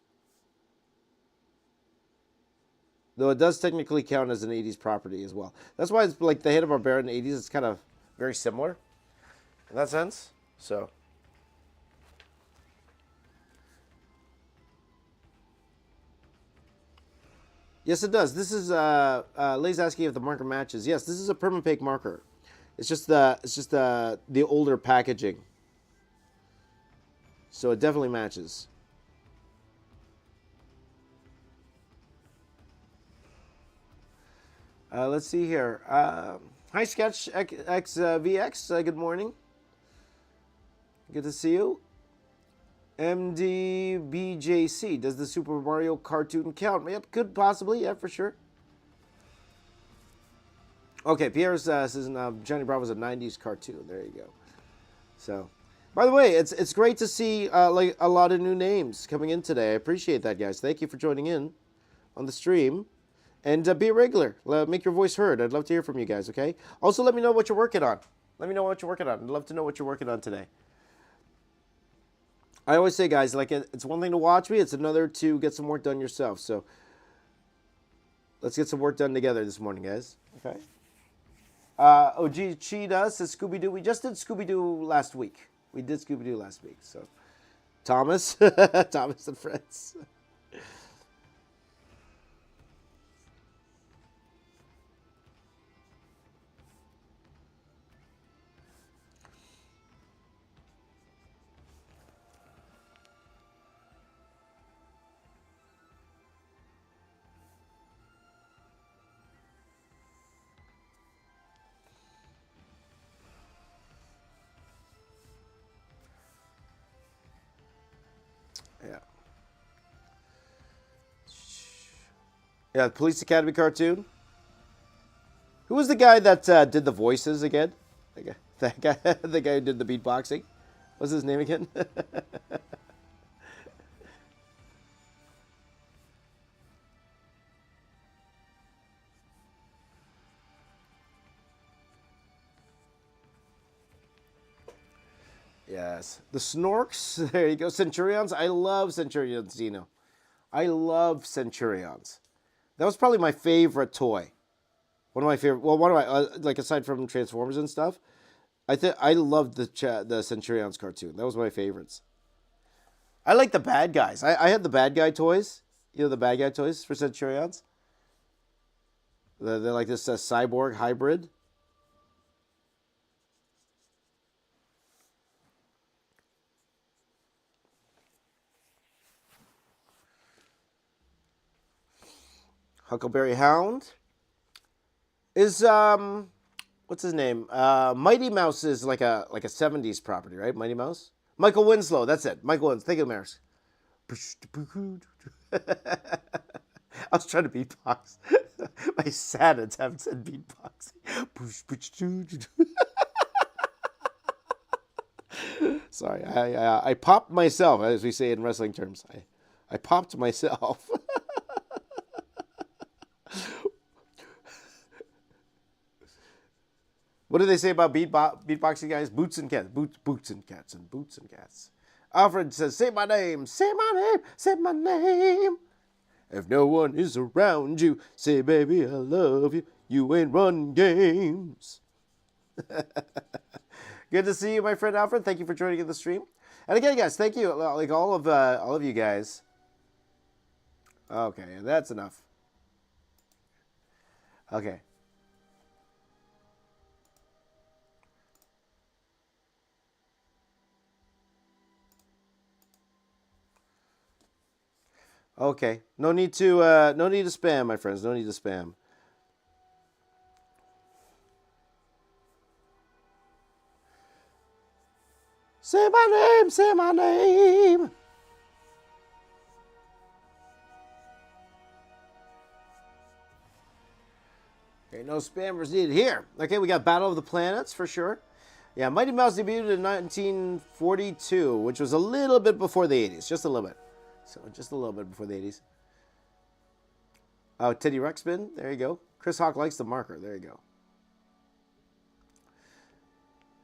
Though it does technically count as an 80s property as well. That's why it's like the Hanna-Barbera in the 80s, it's kind of very similar in that sense. So. Yes, it does. This is Lay's asking if the marker matches. Yes, this is a permapaque marker. It's just the older packaging. So it definitely matches. Let's see here. Hi, Sketch XVX. Good morning. Good to see you. MDBJC. Does the Super Mario cartoon count? Yep, could possibly. Yeah, for sure. Okay, Pierre says Johnny Bravo's a 90s cartoon. There you go. So, by the way, it's great to see like a lot of new names coming in today. I appreciate that, guys. Thank you for joining in on the stream. And be a regular. Make your voice heard. I'd love to hear from you guys, okay? Also, let me know what you're working on. Let me know what you're working on. I'd love to know what you're working on today. I always say, guys, like it's one thing to watch me. It's another to get some work done yourself. So let's get some work done together this morning, guys. Okay? OG Cheetah says Scooby-Doo. We just did Scooby-Doo last week. We did Scooby-Doo last week. So Thomas. Thomas and friends. Yeah. Yeah, the Police Academy cartoon. Who was the guy that did the voices again? That guy, the guy who did the beatboxing. What's his name again? Yes. The Snorks. There you go. Centurions. I love Centurions, Dino. I love Centurions. That was probably my favorite toy. One of my favorite. Well, one of my like aside from Transformers and stuff. I loved the Centurions cartoon. That was my favorites. I like the bad guys. I had the bad guy toys. You know the bad guy toys for Centurions. They're like this cyborg hybrid. Huckleberry Hound is what's his name? Mighty Mouse is like a '70s property, right? Mighty Mouse. Michael Winslow. That's it. Michael Winslow. Think of Maris. I was trying to beatbox. My sad attempts at beatboxing. Sorry, I popped myself, as we say in wrestling terms. I popped myself. What do they say about beatboxing, guys? Boots and cats. Boots and cats and boots and cats. Alfred says, say my name, say my name, say my name. If no one is around you, say, baby, I love you. You ain't run games. Good to see you, my friend Alfred. Thank you for joining in the stream. And again, guys, thank you, like all of you guys. Okay, that's enough. Okay. Okay. No need to spam, my friends. No need to spam. Say my name, say my name. Okay, no spammers needed here. Okay, we got Battle of the Planets for sure. Yeah, Mighty Mouse debuted in 1942, which was a little bit before the 80s. Just a little bit. So, just a little bit before the 80s. Oh, Teddy Ruxpin. There you go. Chris Hawk likes the marker. There you go.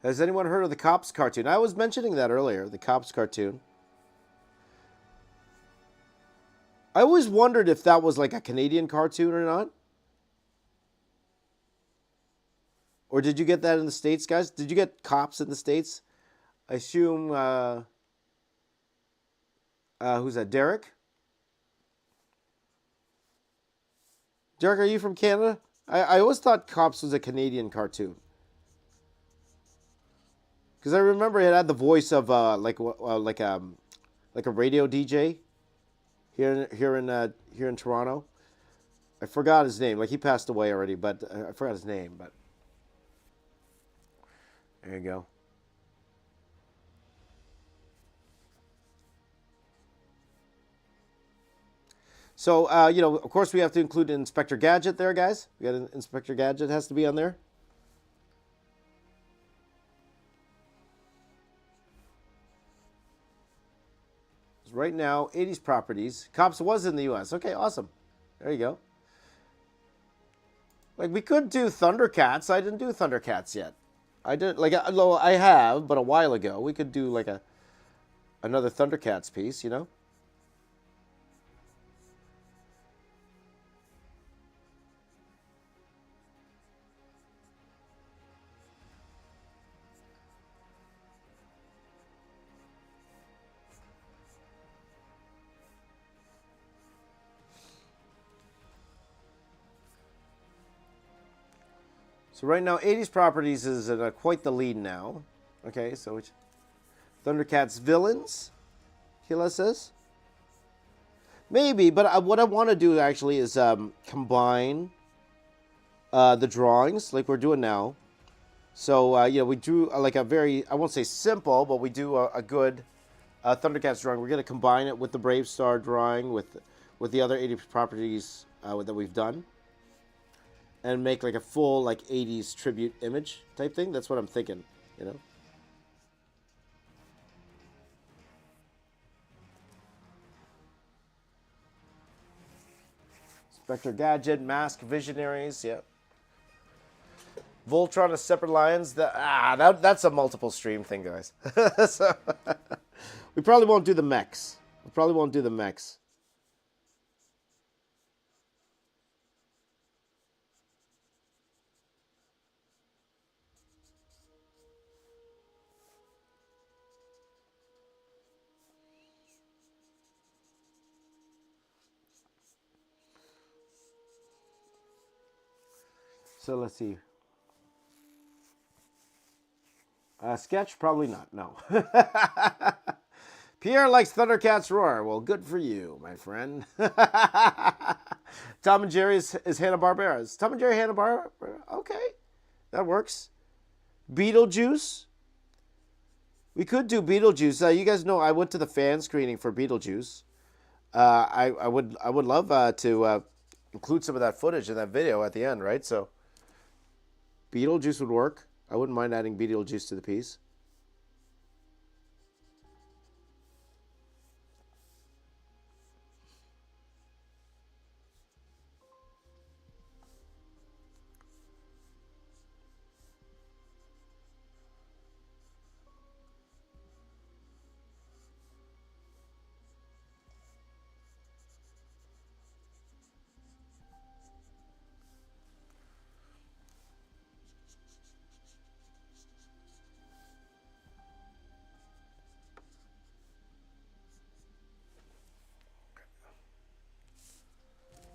Has anyone heard of the Cops cartoon? I was mentioning that earlier, the Cops cartoon. I always wondered if that was like a Canadian cartoon or not. Or did you get that in the States, guys? Did you get Cops in the States? I assume, who's that, Derek? Derek, are you from Canada? I always thought Cops was a Canadian cartoon. Because I remember it had the voice of like a radio DJ here in Toronto. I forgot his name. Like he passed away already, but I forgot his name. But there you go. So of course we have to include Inspector Gadget there, guys. We got Inspector Gadget has to be on there. Right now, 80s properties. Cops was in the U.S. Okay, awesome. There you go. Like we could do Thundercats. I didn't do Thundercats yet. I didn't like. Although I have, but a while ago. We could do like another Thundercats piece. You know. So right now, 80s Properties is in quite the lead now. Okay, so which Thundercats villains? Kila says maybe, but what I want to do actually is combine the drawings like we're doing now. So we drew like a very, I won't say simple, but we do a good Thundercats drawing. We're gonna combine it with the Brave Star drawing with the other 80s Properties that we've done, and make like a full like 80s tribute image type thing. That's what I'm thinking, you know. Spectre Gadget, Mask, Visionaries, yeah. Voltron, a separate Lions. That's a multiple stream thing, guys. So, we probably won't do the mechs. We probably won't do the mechs. So let's see. Sketch? Probably not. No. Pierre likes Thundercats roar. Well, good for you, my friend. Tom and Jerry is Hanna-Barbera. Is Tom and Jerry Hanna-Barbera? Okay, that works. Beetlejuice. We could do Beetlejuice. You guys know I went to the fan screening for Beetlejuice. I would love to include some of that footage in that video at the end, right? So Beetlejuice would work. I wouldn't mind adding Beetlejuice to the piece.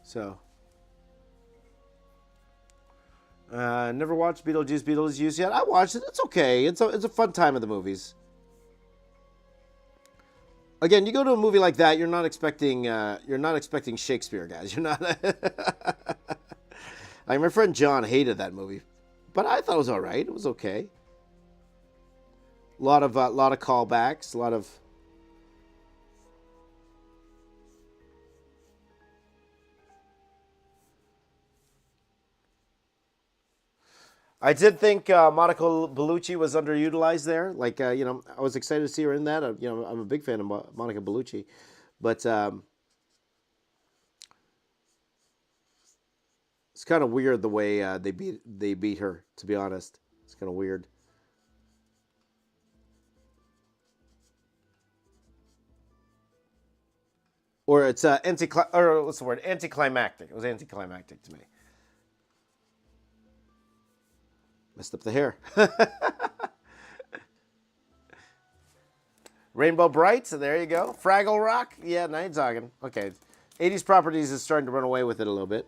So, never watched Beetlejuice yet. I watched it. It's okay. It's a fun time of the movies. Again, you go to a movie like that, you're not expecting Shakespeare, guys. You're not. Like my friend John hated that movie, but I thought it was all right. It was okay. A lot of callbacks. A lot of. I did think Monica Bellucci was underutilized there. Like I was excited to see her in that. I'm a big fan of Monica Bellucci, but it's kind of weird the way they beat her. To be honest, it's kind of weird. Or it's or what's the word? Anticlimactic. It was anticlimactic to me. Messed up the hair. Rainbow Bright. So there you go. Fraggle Rock. Yeah, now you're talking. Okay, 80s Properties is starting to run away with it a little bit.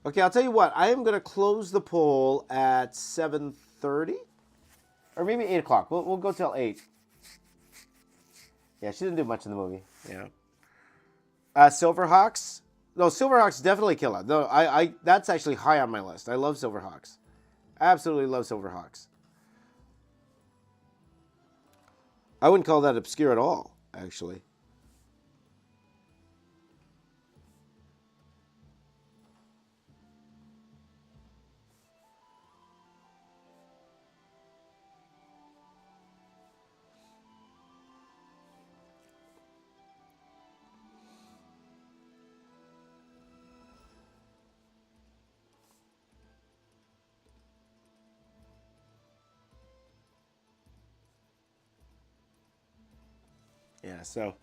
Okay, I'll tell you what. I am going to close the poll at 7:30, or maybe 8 o'clock. We'll go till 8. Yeah, she didn't do much in the movie. Yeah. Silverhawks. No, Silverhawks definitely kill it. No, I that's actually high on my list. I love Silverhawks. Absolutely love Silverhawks. I wouldn't call that obscure at all, actually. Yeah, so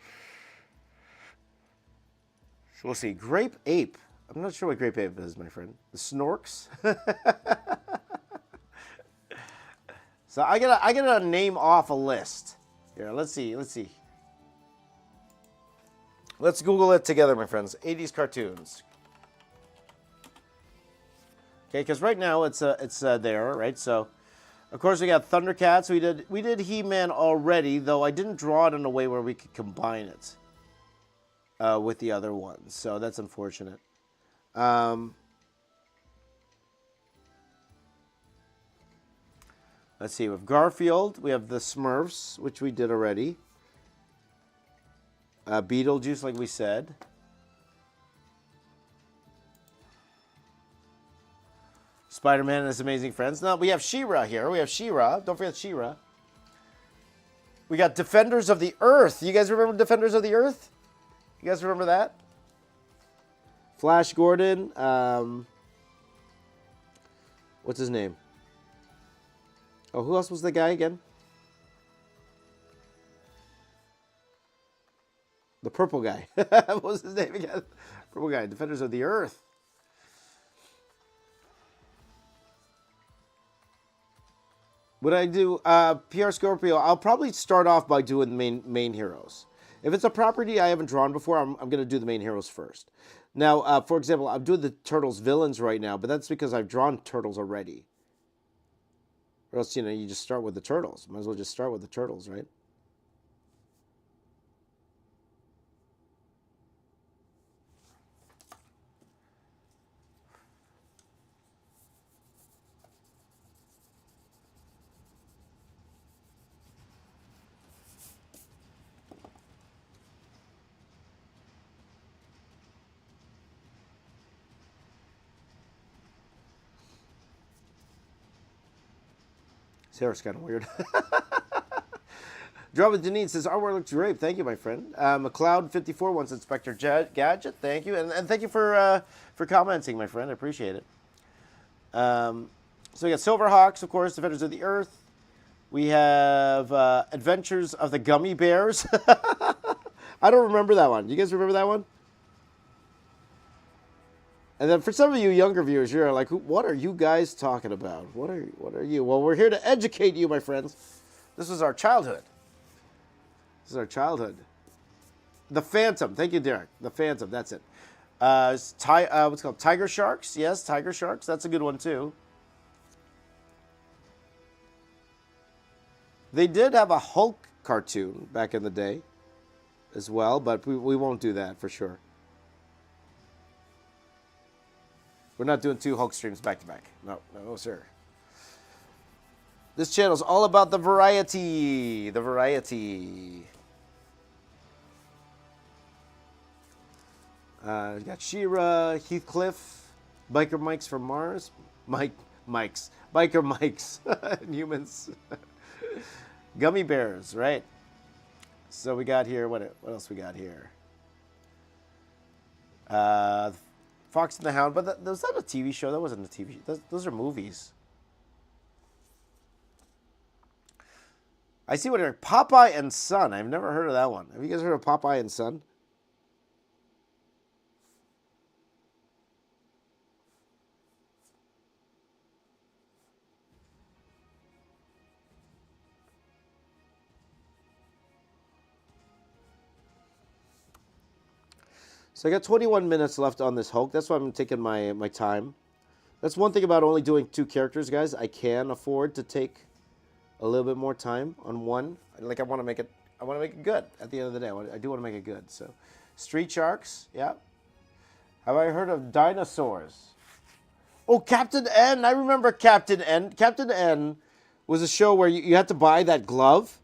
we'll see. Grape ape. I'm not sure what grape ape is, my friend. The snorks. So I gotta name off a list. Here, let's see. Let's Google it together, my friends. 80s cartoons. Okay, because right now it's there, right? So, of course, we got Thundercats. We did He-Man already, though I didn't draw it in a way where we could combine it with the other ones. So that's unfortunate. Let's see. With Garfield, we have the Smurfs, which we did already. Beetlejuice, like we said. Spider-Man and his amazing friends. Now, we have She-Ra here. We have She-Ra. Don't forget She-Ra. We got Defenders of the Earth. You guys remember Defenders of the Earth? You guys remember that? Flash Gordon. What's his name? Oh, who else was the guy again? The purple guy. What was his name again? Purple guy. Defenders of the Earth. What I do, PR Scorpio, I'll probably start off by doing the main heroes. If it's a property I haven't drawn before, I'm going to do the main heroes first. Now, for example, I'm doing the Turtles villains right now, but that's because I've drawn Turtles already. Or else, you just start with the Turtles. Might as well just start with the Turtles, right? Sarah's kind of weird. Drama Denise says, artwork looks great. Thank you, my friend. McLeod54 wants Inspector Gadget. Thank you. And thank you for commenting, my friend. I appreciate it. So we got Silverhawks, of course, Defenders of the Earth. We have Adventures of the Gummy Bears. I don't remember that one. You guys remember that one? And then for some of you younger viewers, you're like, what are you guys talking about? What are you? Well, we're here to educate you, my friends. This was our childhood. This is our childhood. The Phantom. Thank you, Derek. The Phantom. That's it. What's it called? Tiger Sharks. Yes, Tiger Sharks. That's a good one, too. They did have a Hulk cartoon back in the day as well, but we won't do that for sure. We're not doing 2 Hulk streams back to back. No, sir. This channel is all about the variety. The variety. We got She-Ra, Heathcliff, Biker Mikes from Mars. Biker Mikes. Humans. Gummy Bears, right? So we got here, what else we got here? Fox and the Hound, but was that a TV show? That wasn't a TV show. Those are movies. I see what you're... Popeye and Son. I've never heard of that one. Have you guys heard of Popeye and Son? So I got 21 minutes left on this Hulk. That's why I'm taking my time. That's one thing about only doing 2 characters, guys. I can afford to take a little bit more time on one. Like I want to make it good at the end of the day. I do want to make it good. So, Street Sharks, yeah. Have I heard of dinosaurs? Oh, Captain N. I remember Captain N. Captain N was a show where you had to buy that glove,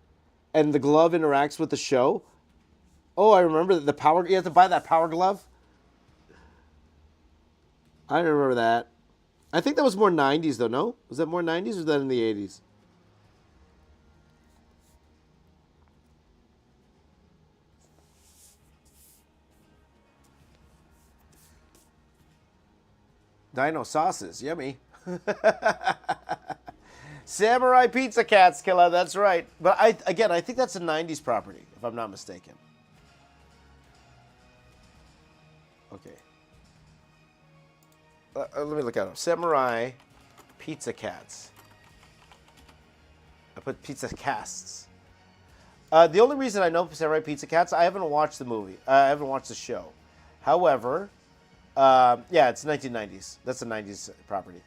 and the glove interacts with the show. Oh, I remember the power. You have to buy that power glove. I remember that. I think that was more 90s, though, no? Was that more 90s or was that in the 80s? Dino sauces, yummy. Samurai Pizza Cats, Killa. That's right. But I think that's a '90s property, if I'm not mistaken. Okay. Let me look at them. Samurai Pizza Cats. I put Pizza Casts. The only reason I know Samurai Pizza Cats, I haven't watched the movie. I haven't watched the show. However, yeah, it's 1990s. That's a '90s property.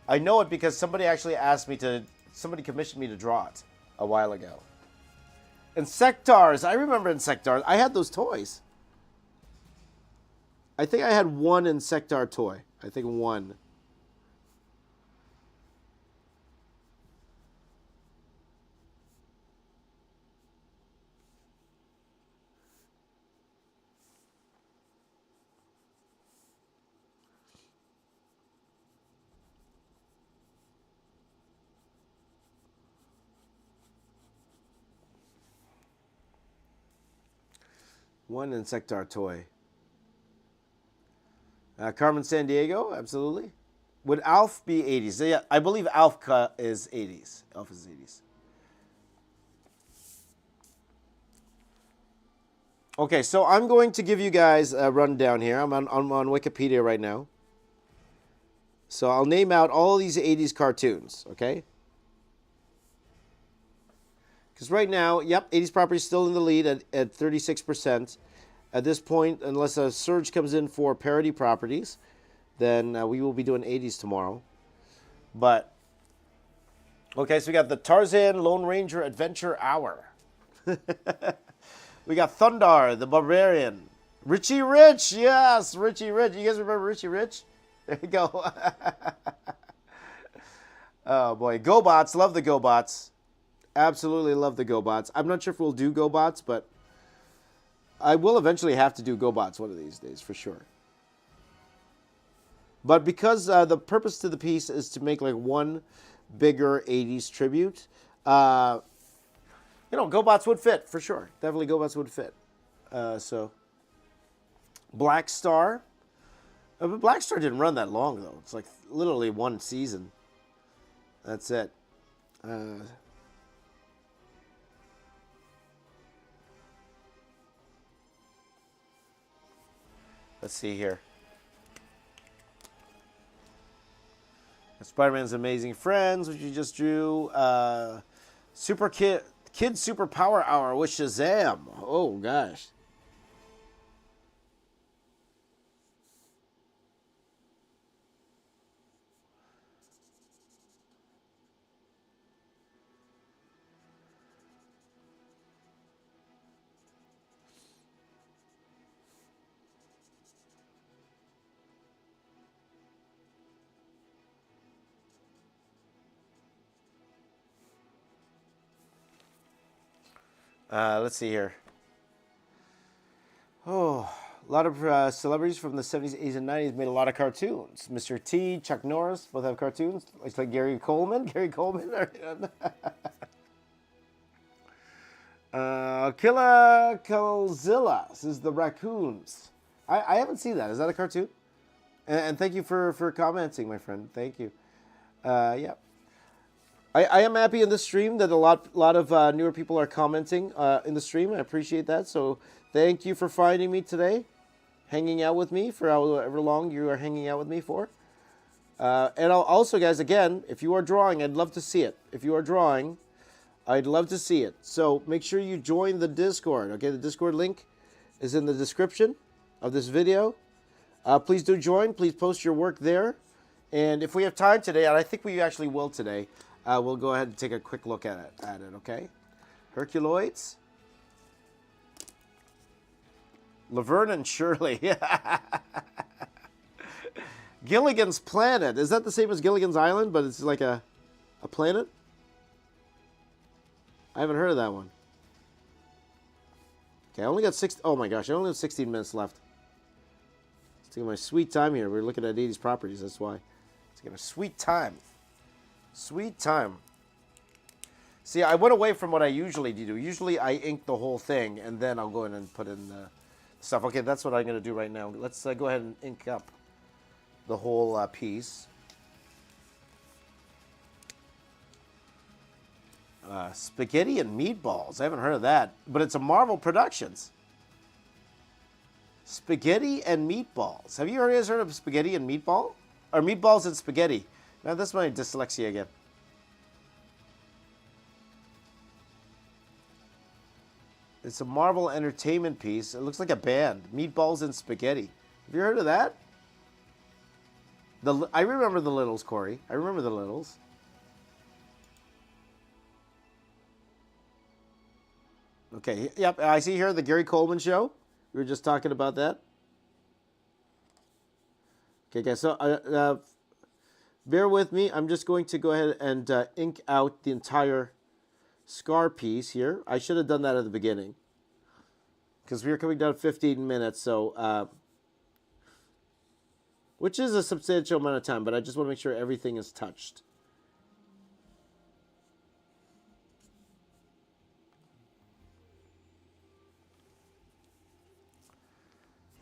I know it because somebody actually somebody commissioned me to draw it a while ago. Insectars. I remember Insectars. I had those toys. I think I had one Insectar toy. I think one. One Insectar toy. Carmen San Diego, absolutely. Would Alf be 80s? Yeah, I believe Alf is 80s. Alf is 80s. Okay, so I'm going to give you guys a rundown here. I'm on Wikipedia right now. So I'll name out all these 80s cartoons, okay? Because right now, yep, 80s property is still in the lead at 36%. At this point, unless a surge comes in for parody properties, then we will be doing 80s tomorrow. But, okay, so we got the Tarzan Lone Ranger Adventure Hour. We got Thundar, the Barbarian. Richie Rich, yes, Richie Rich. You guys remember Richie Rich? There you go. Oh, boy. GoBots, love the GoBots. Absolutely love the GoBots. I'm not sure if we'll do GoBots, but I will eventually have to do GoBots one of these days, for sure. But because the purpose to the piece is to make like one bigger 80s tribute, GoBots would fit, for sure. Definitely GoBots would fit. So, Black Star. But Black Star didn't run that long, though. It's like literally one season. That's it. Let's see here. Spider-Man's Amazing Friends, which you just drew. Super Kid Super Power Hour with Shazam. Oh, gosh. Let's see here. Oh, a lot of celebrities from the 70s, 80s, and 90s made a lot of cartoons. Mr. T, Chuck Norris, both have cartoons. It's like Gary Coleman. Gary Coleman. Killa Killzilla. This is the raccoons. I haven't seen that. Is that a cartoon? And thank you for commenting, my friend. Thank you. Yeah. I am happy in the stream that a lot of newer people are commenting in the stream. I appreciate that. So thank you for finding me today, hanging out with me for however long you are hanging out with me for. And also, guys, again, if you are drawing, I'd love to see it. If you are drawing, I'd love to see it. So make sure you join the Discord. Okay, the Discord link is in the description of this video. Please do join. Please post your work there. And if we have time today, and I think we actually will today, we'll go ahead and take a quick look at it, okay? Herculoids. Laverne and Shirley. Gilligan's Planet. Is that the same as Gilligan's Island, but it's like a planet? I haven't heard of that one. Okay, I only got oh my gosh, I only have 16 minutes left. It's taking my sweet time here. We're looking at 80s properties, that's why. It's taking a sweet time. Sweet time. See, I went away from what I usually do. Usually I ink the whole thing, and then I'll go in and put in stuff. Okay, that's what I'm going to do right now. Let's go ahead and ink up the whole piece. Spaghetti and Meatballs. I haven't heard of that, but it's a Marvel Productions. Spaghetti and Meatballs. Have you guys heard of Spaghetti and Meatball? Or Meatballs and Spaghetti? Now, that's my dyslexia again. It's a Marvel Entertainment piece. It looks like a band. Meatballs and Spaghetti. Have you heard of that? I remember the Littles, Corey. I remember the Littles. Okay, yep, I see here the Gary Coleman Show. We were just talking about that. Okay, guys, so bear with me. I'm just going to go ahead and ink out the entire scar piece here. I should have done that at the beginning because we are coming down to 15 minutes, so which is a substantial amount of time, but I just want to make sure everything is touched.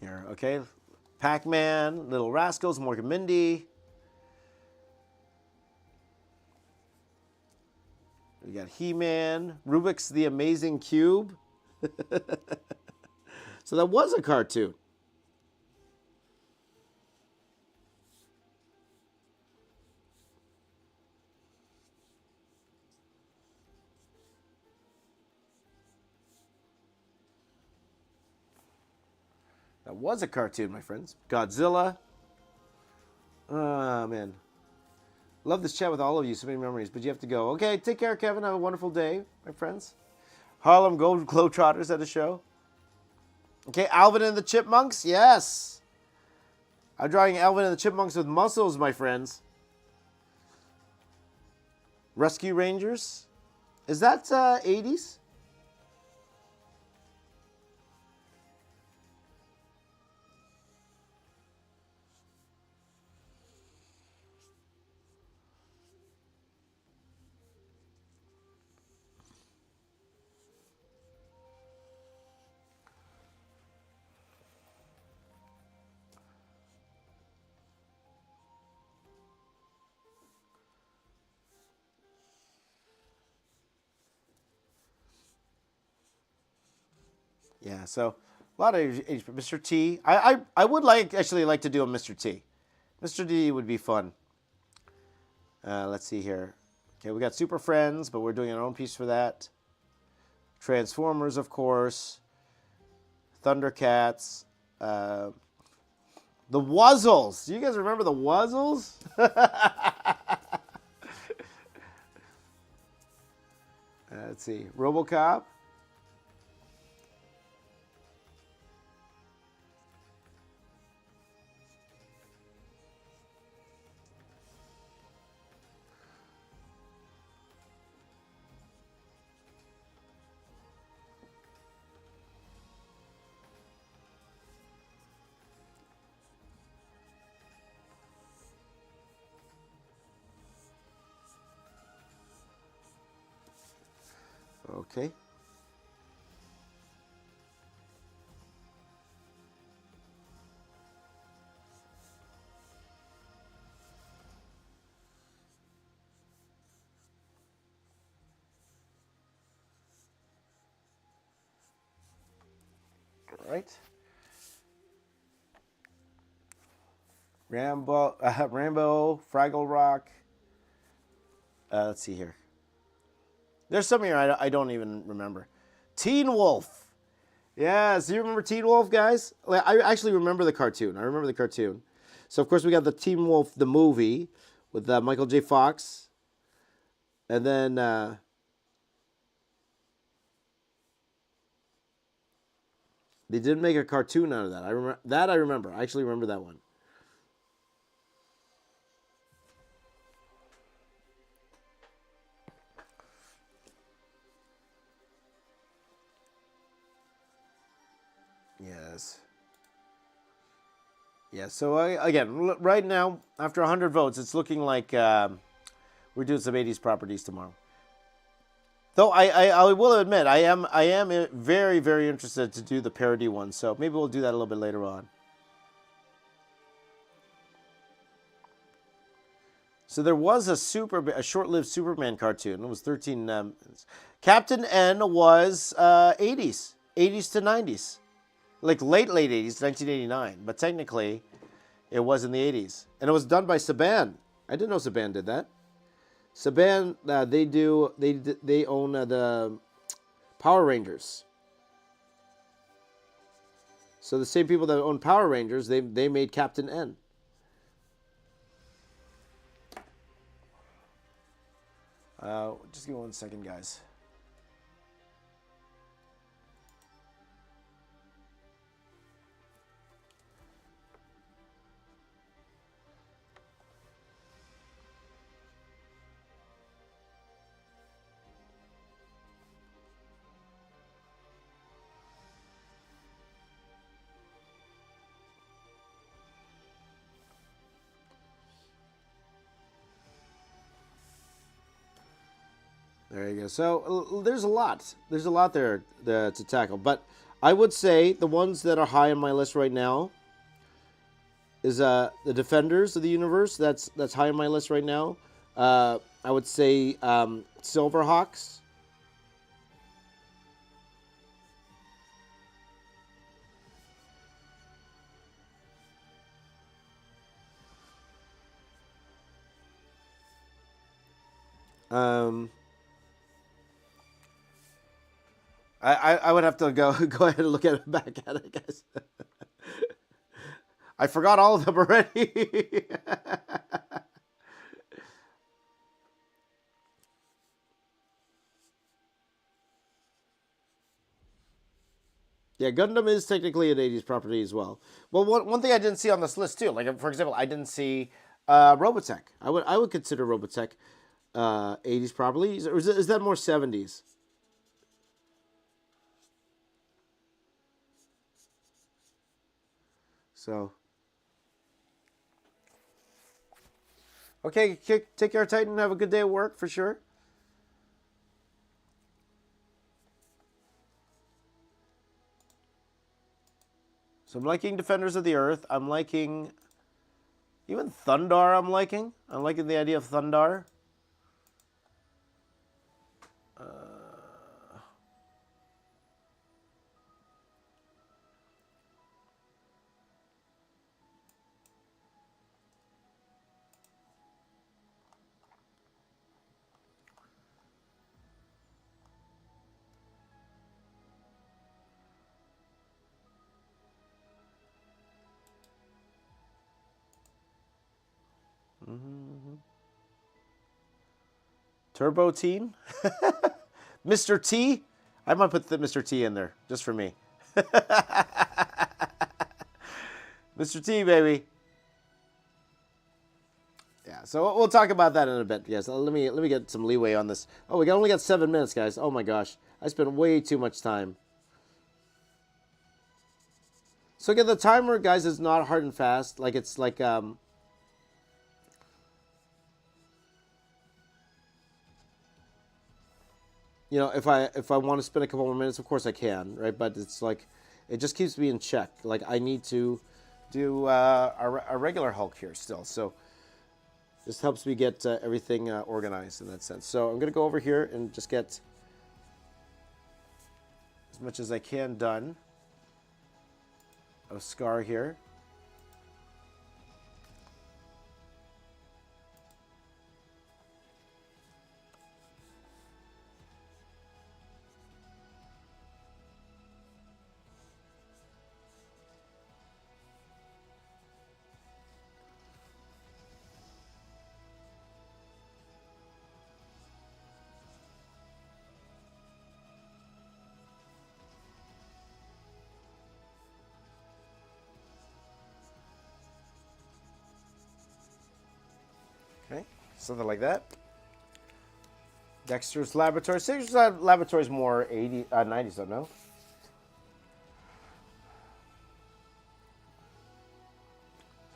Here, okay. Pac-Man, Little Rascals, Morgan Mindy. We got He-Man, Rubik's The Amazing Cube. So that was a cartoon. That was a cartoon, my friends. Godzilla. Oh, man. Love this chat with all of you. So many memories, but you have to go. Okay, take care, Kevin. Have a wonderful day, my friends. Harlem Globetrotters at the show. Okay, Alvin and the Chipmunks. Yes. I'm drawing Alvin and the Chipmunks with muscles, my friends. Rescue Rangers. Is that 80s? Yeah, so a lot of age. Mr. T. I would actually like to do a Mr. T. Mr. T would be fun. Let's see here. Okay, we got Super Friends, but we're doing our own piece for that. Transformers, of course. Thundercats. The Wuzzles. Do you guys remember the Wuzzles? Let's see. RoboCop. Okay. All right. Rambo, Fraggle Rock. Let's see here. There's some here I don't even remember. Teen Wolf. Yes, do you remember Teen Wolf, guys? I actually remember the cartoon. I remember the cartoon. So, of course, we got the Teen Wolf, the movie, with Michael J. Fox. And then they did make a cartoon out of that. I remember. I actually remember that one. Yes. Yeah, so again, right now, after 100 votes, it's looking like we're doing some 80s properties tomorrow. Though I will admit, I am very, very interested to do the parody one, so maybe we'll do that a little bit later on. So there was a short-lived Superman cartoon. It was 13. Captain N was 80s to 90s, like late 80s, 1989. But technically, it was in the 80s, and it was done by Saban. I didn't know Saban did that. Saban, they own the Power Rangers. So the same people that own Power Rangers, they made Captain N. Just give me 1 second, guys. There you go. So there's a lot. There's a lot there to tackle. But I would say the ones that are high on my list right now is the Defenders of the Universe. That's high on my list right now. I would say Silverhawks. I would have to go ahead and look at it back at it, guys. I forgot all of them already. Yeah, Gundam is technically an 80s property as well. Well, one thing I didn't see on this list too, like for example, I didn't see Robotech. I would consider Robotech 80s property, or is that more 70s? So, okay, take care, Titan. Have a good day at work for sure. So I'm liking Defenders of the Earth. I'm liking even Thundar. I'm liking the idea of Thundar. Turbo Teen, Mr. T. I might put the Mr. T in there just for me. Mr. T, baby. Yeah, so we'll talk about that in a bit. Yes, let me get some leeway on this. Oh, we only got 7 minutes, guys. Oh my gosh, I spent way too much time. So again, the timer, guys, is not hard and fast. Like it's like you know, if I want to spend a couple more minutes, of course I can, right? But it's like, it just keeps me in check. Like I need to do a regular Hulk here still, so this helps me get everything organized in that sense. So I'm gonna go over here and just get as much as I can done of Scar here. Okay, something like that. Dexter's Laboratory. Dexter's Laboratory is more 90s, don't know.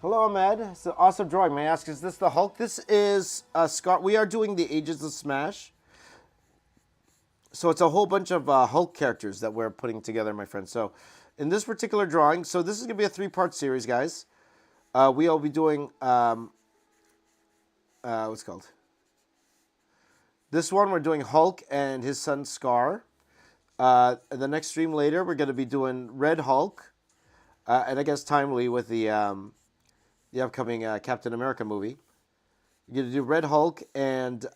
Hello, Ahmed. It's an awesome drawing. May I ask, is this the Hulk? This is Scott. We are doing the Ages of S.M.A.S.H. So it's a whole bunch of Hulk characters that we're putting together, my friend. So in this particular drawing, so this is going to be a 3-part series, guys. We'll be doing what's it called? This one we're doing Hulk and his son Scar. The next stream later we're going to be doing Red Hulk, and I guess timely with the upcoming Captain America movie. You're going to do Red Hulk and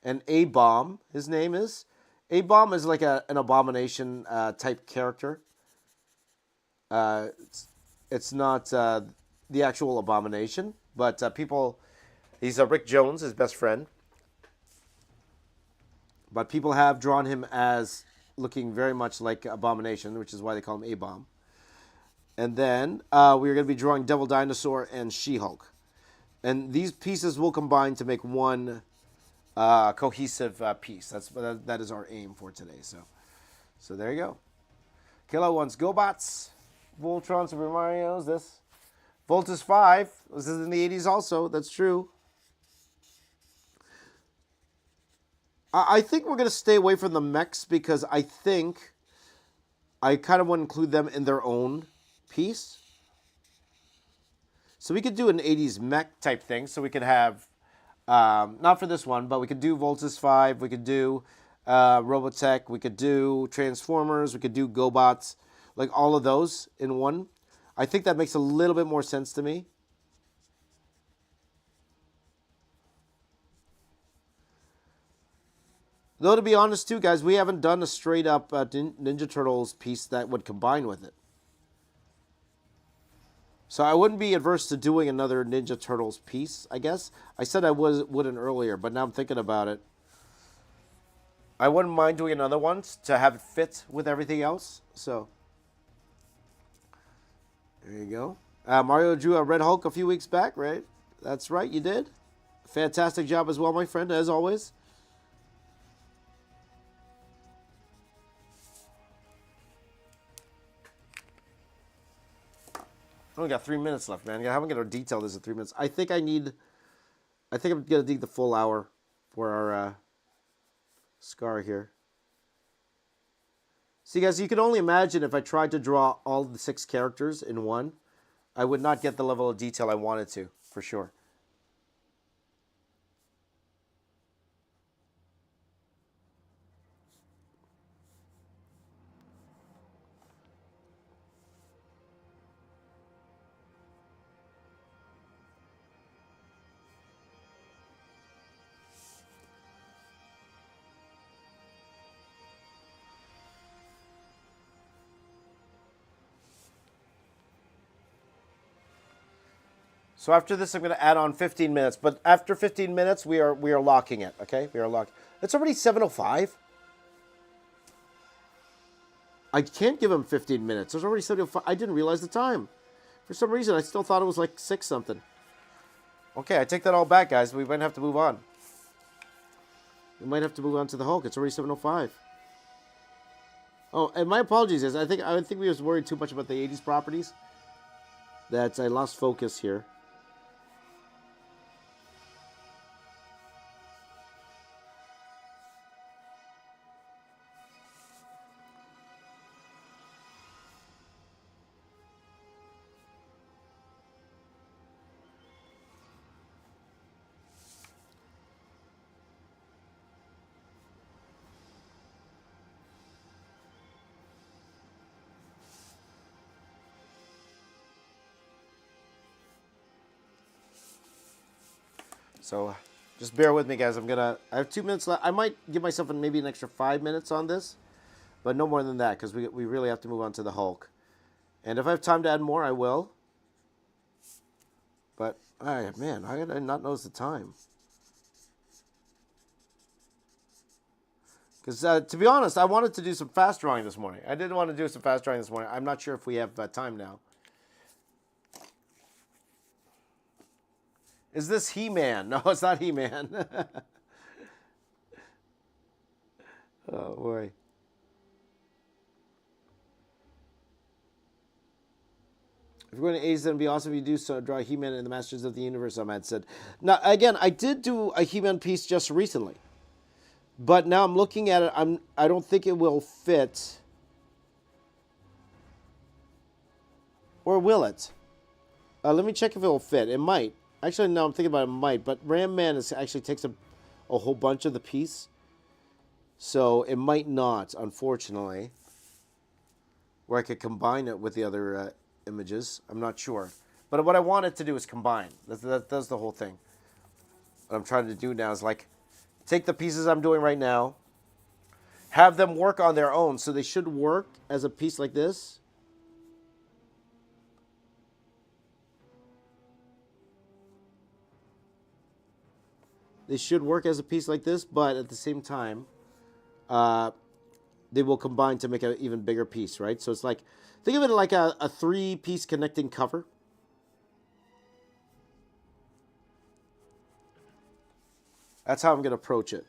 A-Bomb. His name is A-Bomb is like an abomination type character. It's not the actual abomination, but people. He's Rick Jones, his best friend. But people have drawn him as looking very much like Abomination, which is why they call him A-Bomb. And then we're going to be drawing Devil Dinosaur and She-Hulk. And these pieces will combine to make one cohesive piece. That is our aim for today. So there you go. Kilo wants GoBots, Voltron, Super Mario's. This Voltus 5. This is in the 80s also. That's true. I think we're going to stay away from the mechs because I think I kind of want to include them in their own piece. So we could do an 80s mech type thing. So we could have, not for this one, but we could do Voltus 5. We could do Robotech. We could do Transformers. We could do GoBots. Like all of those in one. I think that makes a little bit more sense to me. Though, to be honest, too, guys, we haven't done a straight-up Ninja Turtles piece that would combine with it. So I wouldn't be adverse to doing another Ninja Turtles piece, I guess. I said I wouldn't earlier, but now I'm thinking about it. I wouldn't mind doing another one to have it fit with everything else. So, there you go. Mario drew a Red Hulk a few weeks back, right? That's right, you did. Fantastic job as well, my friend, as always. I only got 3 minutes left, man. I haven't got to detail this in 3 minutes. I think I'm going to need the full hour for our Scar here. See, guys, you can only imagine if I tried to draw all the 6 characters in one, I would not get the level of detail I wanted to, for sure. So after this, I'm going to add on 15 minutes. But after 15 minutes, we are locking it. Okay, we are locked. It's already 7:05. I can't give him 15 minutes. There's already 7:05. I didn't realize the time. For some reason, I still thought it was like 6 something. Okay, I take that all back, guys. We might have to move on. We might have to move on to the Hulk. It's already 7:05. Oh, and my apologies, guys. I think we was worried too much about the 80s properties. That I lost focus here. So just bear with me, guys. I have 2 minutes left. I might give myself maybe an extra 5 minutes on this, but no more than that because we really have to move on to the Hulk. And if I have time to add more, I will. But, man, how did I not notice the time? Because, to be honest, I wanted to do some fast drawing this morning. I didn't want to do some fast drawing this morning. I'm not sure if we have time now. Is this He-Man? No, it's not He-Man. Oh, boy. If you're going to A's, then it'd be awesome if you do so. Draw He-Man and the Masters of the Universe, Ahmad said. Now, again, I did do a He-Man piece just recently. But now I'm looking at it. I don't think it will fit. Or will it? Let me check if it will fit. It might. Actually, no, I'm thinking about it might, but Ram Man actually takes a whole bunch of the piece. So it might not, unfortunately. Where I could combine it with the other images. I'm not sure. But what I wanted to do is combine. That's the whole thing. What I'm trying to do now is like take the pieces I'm doing right now, have them work on their own. So they should work as a piece like this. They should work as a piece like this, but at the same time, they will combine to make an even bigger piece, right? So it's like, think of it like a 3-piece connecting cover. That's how I'm going to approach it.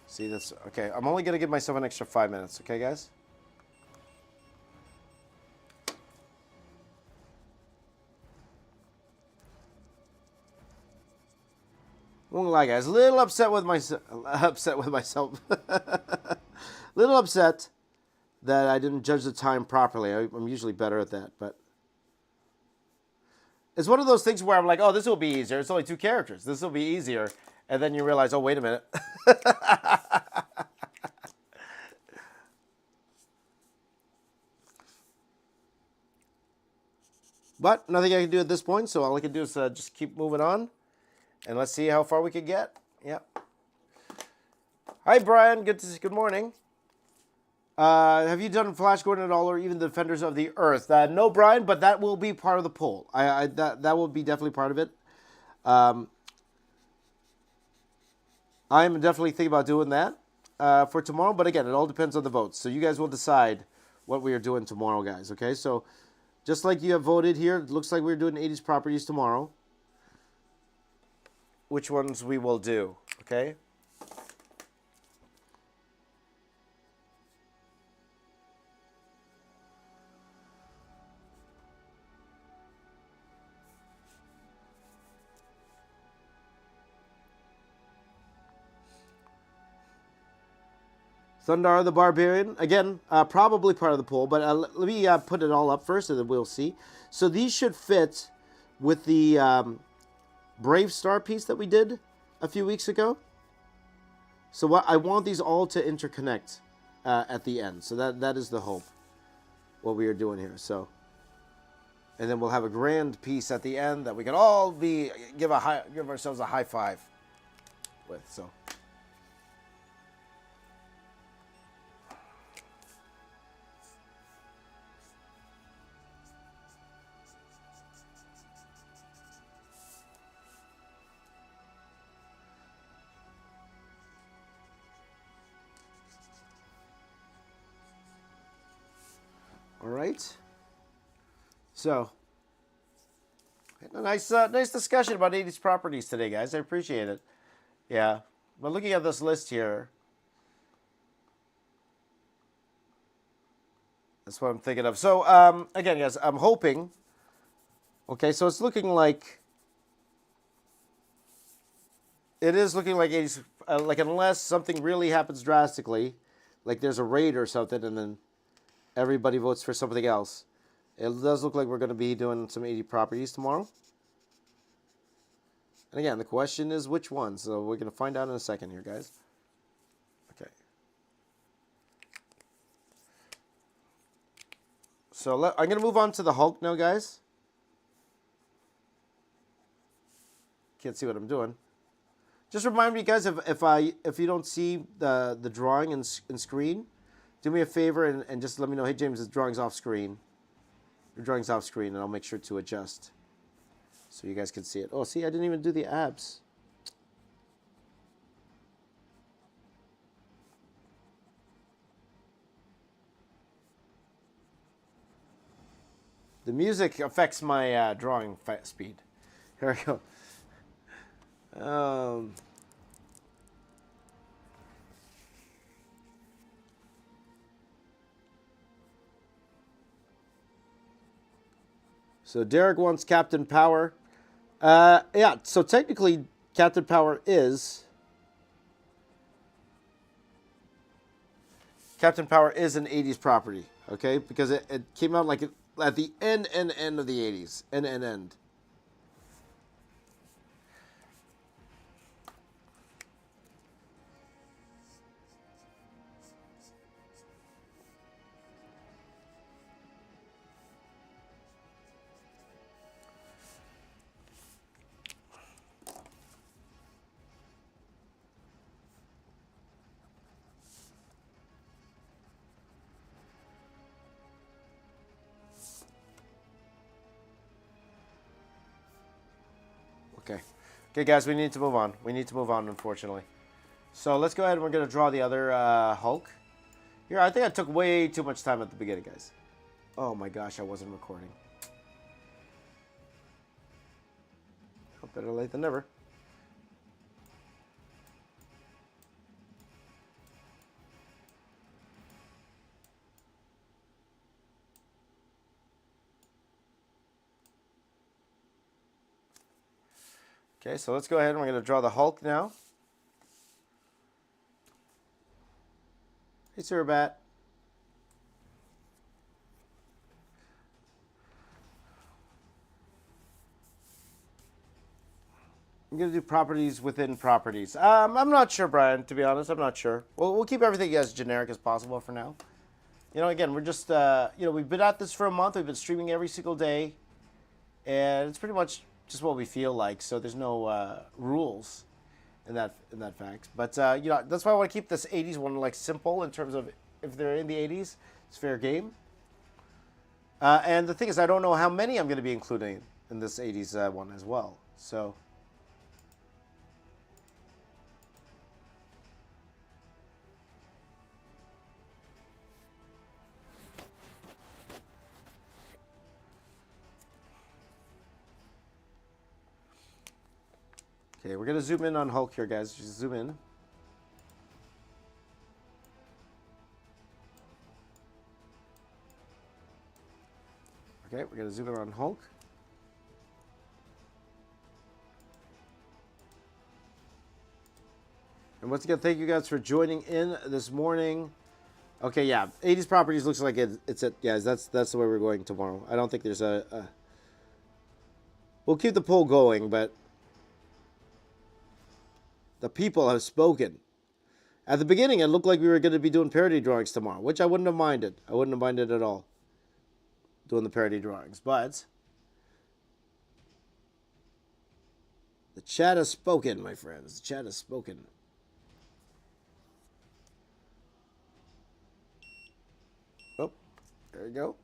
See, that's okay. I'm only going to give myself an extra 5 minutes, okay, guys? Won't lie, guys. A little upset with myself. Little upset that I didn't judge the time properly. I'm usually better at that, but it's one of those things where I'm like, oh, this will be easier. It's only 2 characters. This will be easier. And then you realize, oh, wait a minute. But nothing I can do at this point, so all I can do is just keep moving on. And let's see how far we can get. Yep. Hi, Brian. Good morning. Have you done Flash Gordon at all, or even the Defenders of the Earth? No, Brian, but that will be part of the poll. That will be definitely part of it. I'm definitely thinking about doing that for tomorrow. But again, it all depends on the votes. So you guys will decide what we are doing tomorrow, guys. Okay, so just like you have voted here, it looks like we're doing 80s properties tomorrow. Which ones we will do, okay? Thundar the Barbarian, again, probably part of the poll, but let me put it all up first and then we'll see. So these should fit with the Brave Star piece that we did a few weeks ago. So what I want these all to interconnect at the end. So that is the hope, what we are doing here. So, and then we'll have a grand piece at the end that we can all give ourselves a high five with. So. All right. So, a nice discussion about 80s properties today, guys. I appreciate it. Yeah. But looking at this list here, that's what I'm thinking of. So, again, guys, I'm hoping. Okay, so it's looking like it is looking like 80s. Like unless something really happens drastically, like there's a raid or something, and then everybody votes for something else. It does look like we're going to be doing some 80 properties tomorrow. And again, the question is which ones. So we're going to find out in a second here, guys. Okay. So I'm going to move on to the Hulk now, guys. Can't see what I'm doing. Just remind me, guys, if you don't see the drawing in screen, do me a favor and just let me know, hey, James, the drawing's off screen. Your drawing's off screen, and I'll make sure to adjust so you guys can see it. Oh, see, I didn't even do the abs. The music affects my drawing speed. Here we go. So Derek wants Captain Power. Yeah, so technically Captain Power is an 80s property, okay? Because it came out like at the end of the 80s. End. Okay. Okay, guys, we need to move on. We need to move on, unfortunately. So let's go ahead and we're going to draw the other Hulk. Here, I think I took way too much time at the beginning, guys. Oh my gosh, I wasn't recording. Oh, better late than never. Okay, so let's go ahead and we're going to draw the Hulk now. Hey, Surbat. I'm going to do properties within properties. I'm not sure, Brian, to be honest. I'm not sure. We'll keep everything as generic as possible for now. You know, again, we're just, we've been at this for a month. We've been streaming every single day. And it's pretty much just what we feel like. So there's no rules in that fact. But, that's why I want to keep this 80s one, like, simple in terms of if they're in the 80s, it's fair game. And the thing is, I don't know how many I'm going to be including in this 80s one as well. So... Okay, we're going to zoom in on Hulk here, guys. Just zoom in. Okay, we're going to zoom in on Hulk. And once again, thank you guys for joining in this morning. Okay, yeah, 80s Properties looks like it's at, yeah, that's the way we're going tomorrow. I don't think there's a... We'll keep the poll going, but the people have spoken. At the beginning, it looked like we were going to be doing parody drawings tomorrow, which I wouldn't have minded. I wouldn't have minded at all doing the parody drawings. But the chat has spoken, my friends. The chat has spoken. Oh, there you go.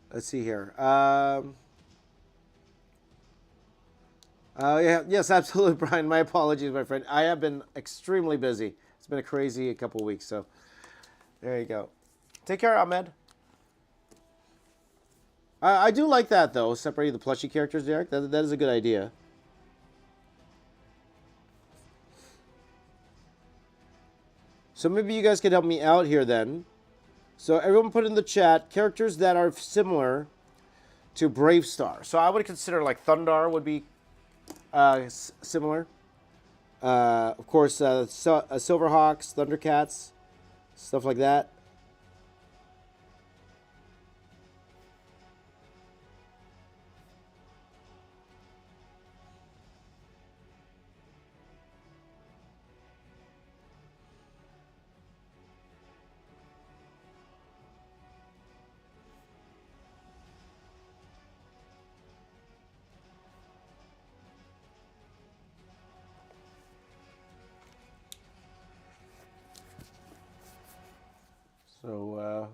Let's see here. Yeah, yes, absolutely, Brian. My apologies, my friend. I have been extremely busy. It's been a crazy couple weeks, so there you go. Take care, Ahmed. I do like that, though, separating the plushie characters, Derek. That is a good idea. So maybe you guys could help me out here, then. So everyone put in the chat characters that are similar to Brave Star. So I would consider, like, Thundar would be similar. Of course, Silverhawks, Thundercats, stuff like that. So,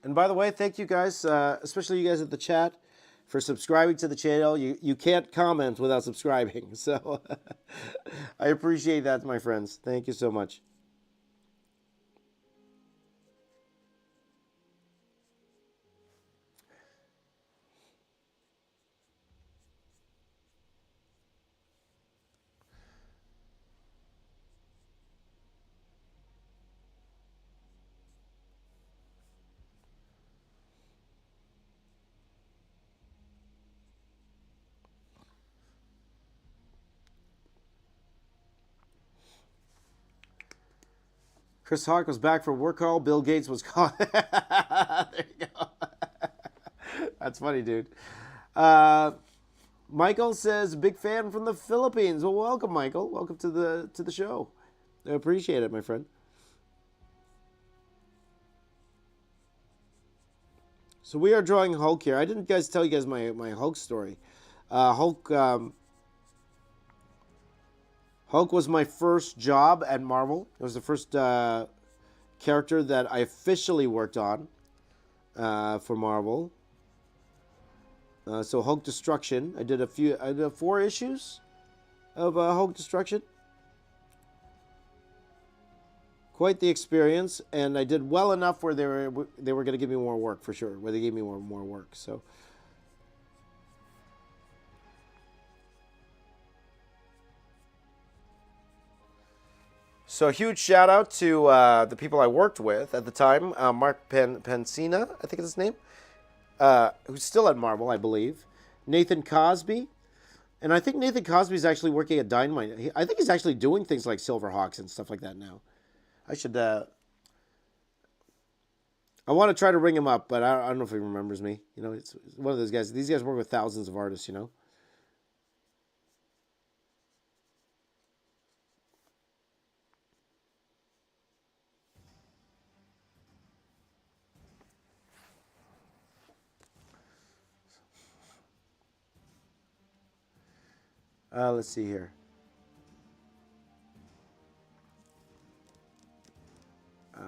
And by the way, thank you guys, especially you guys at the chat, for subscribing to the channel. You can't comment without subscribing. So I appreciate that, my friends. Thank you so much. Chris Hawk was back for work call. Bill Gates was caught. There you go. That's funny, dude. Uh, Michael says, big fan from the Philippines. Well, welcome, Michael. Welcome to the show. I appreciate it, my friend. So we are drawing Hulk here. I didn't guys tell you guys my Hulk story. Hulk was my first job at Marvel. It was the first character that I officially worked on for Marvel. So Hulk Destruction. I did 4 issues of Hulk Destruction. Quite the experience, and I did well enough where they were going to give me more work for sure. Where they gave me more work. So a huge shout out to the people I worked with at the time. Mark Pensina, I think is his name, who's still at Marvel, I believe. Nathan Cosby. And I think Nathan Cosby is actually working at Dynamite. I think he's actually doing things like Silverhawks and stuff like that now. I should. I want to try to ring him up, but I don't know if he remembers me. You know, it's one of those guys. These guys work with thousands of artists, you know. Let's see here.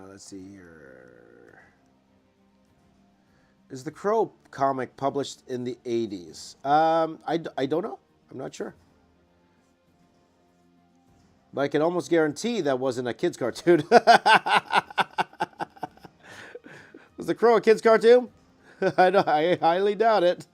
Let's see here. Is the Crow comic published in the 80s? I don't know. I'm not sure. But I can almost guarantee that wasn't a kid's cartoon. Was the Crow a kid's cartoon? I highly doubt it.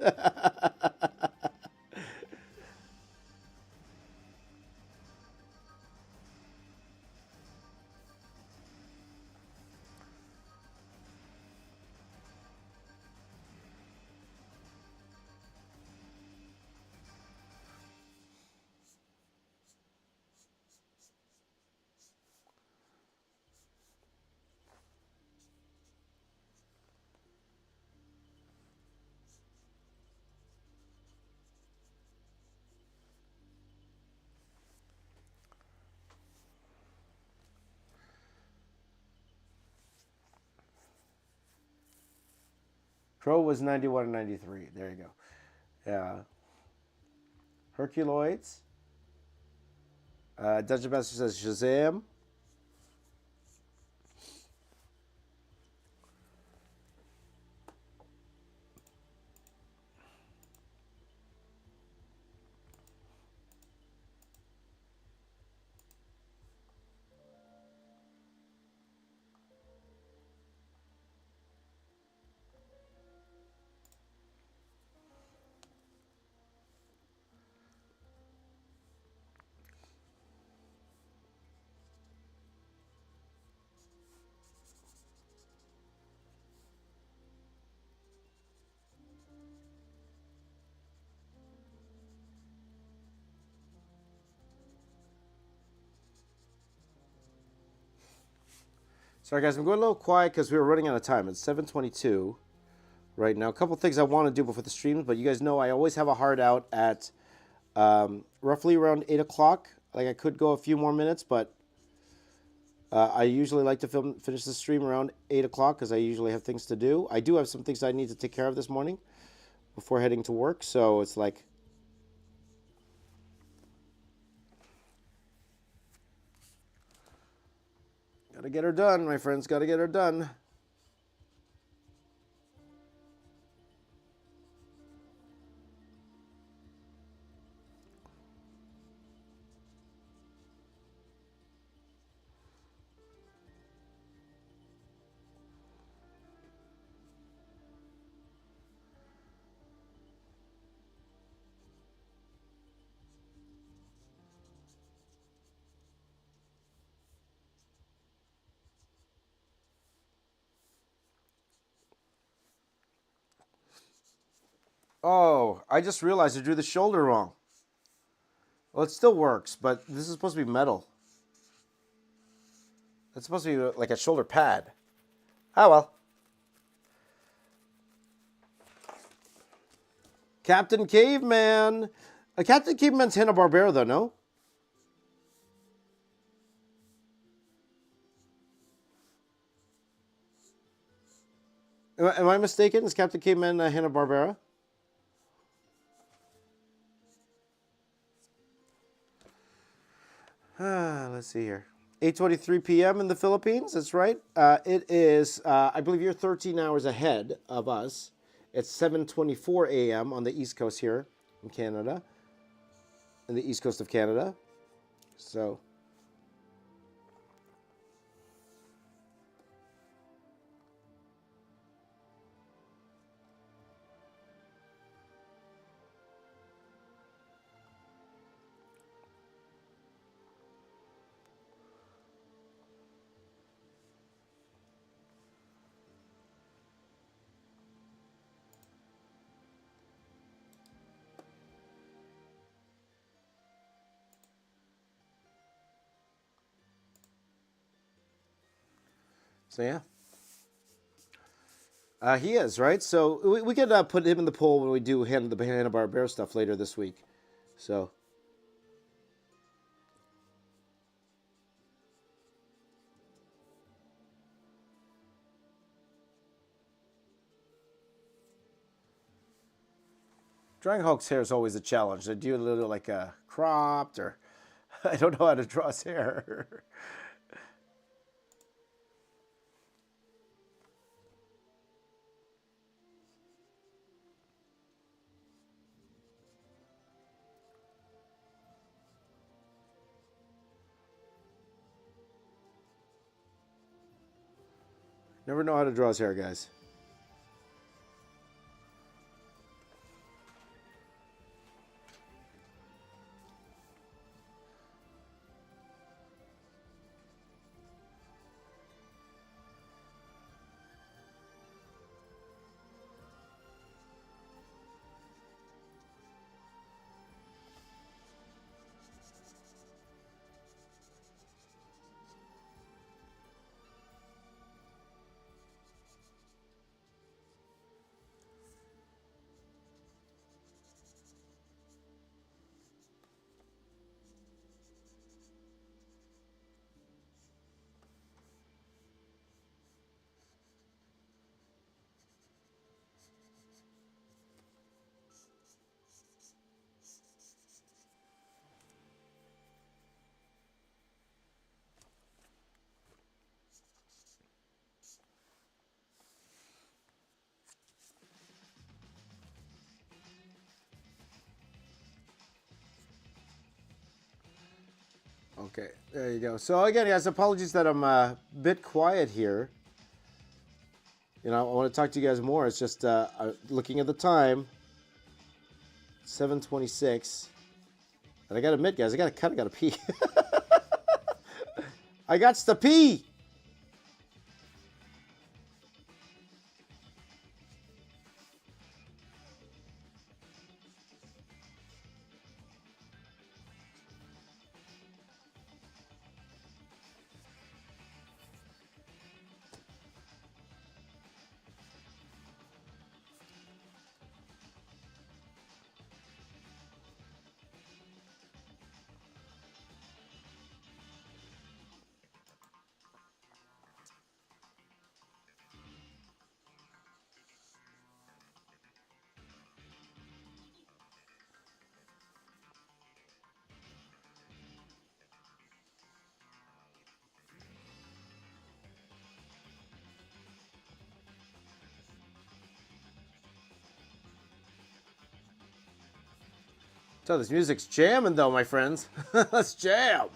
Crow was 91 and 93. There you go. Yeah. Herculoids. Dungeon Master says Shazam. Sorry, guys, I'm going a little quiet because we were running out of time. It's 7:22 right now. A couple things I want to do before the streams, but you guys know I always have a hard out at roughly around 8 o'clock. Like, I could go a few more minutes, but I usually like to finish the stream around 8 o'clock because I usually have things to do. I do have some things I need to take care of this morning before heading to work, so it's like... Gotta get her done, my friends. Gotta get her done. Oh, I just realized I drew the shoulder wrong. Well, it still works, but this is supposed to be metal. It's supposed to be like a shoulder pad. Oh well. Captain Caveman. Captain Caveman's Hanna-Barbera, though, no? Am I mistaken? Is Captain Caveman Hanna-Barbera? Let's see here. 8:23 p.m. in the Philippines. That's right. It is. I believe you're 13 hours ahead of us. It's 7:24 a.m. on the East Coast here in Canada, in the East Coast of Canada. So, yeah. He is right. So we could put him in the poll when we do the Hanna-Barbera stuff later this week. So. Drawing Hulk's hair is always a challenge. I do a little like cropped, or I don't know how to draw his hair. Never know how to draw his hair, guys. Okay, there you go. So again, guys, apologies that I'm a bit quiet here. You know, I want to talk to you guys more. It's just looking at the time, 7:26, and I gotta admit, guys, I gotta pee. I got to pee. So this music's jamming, though, my friends. Let's jam.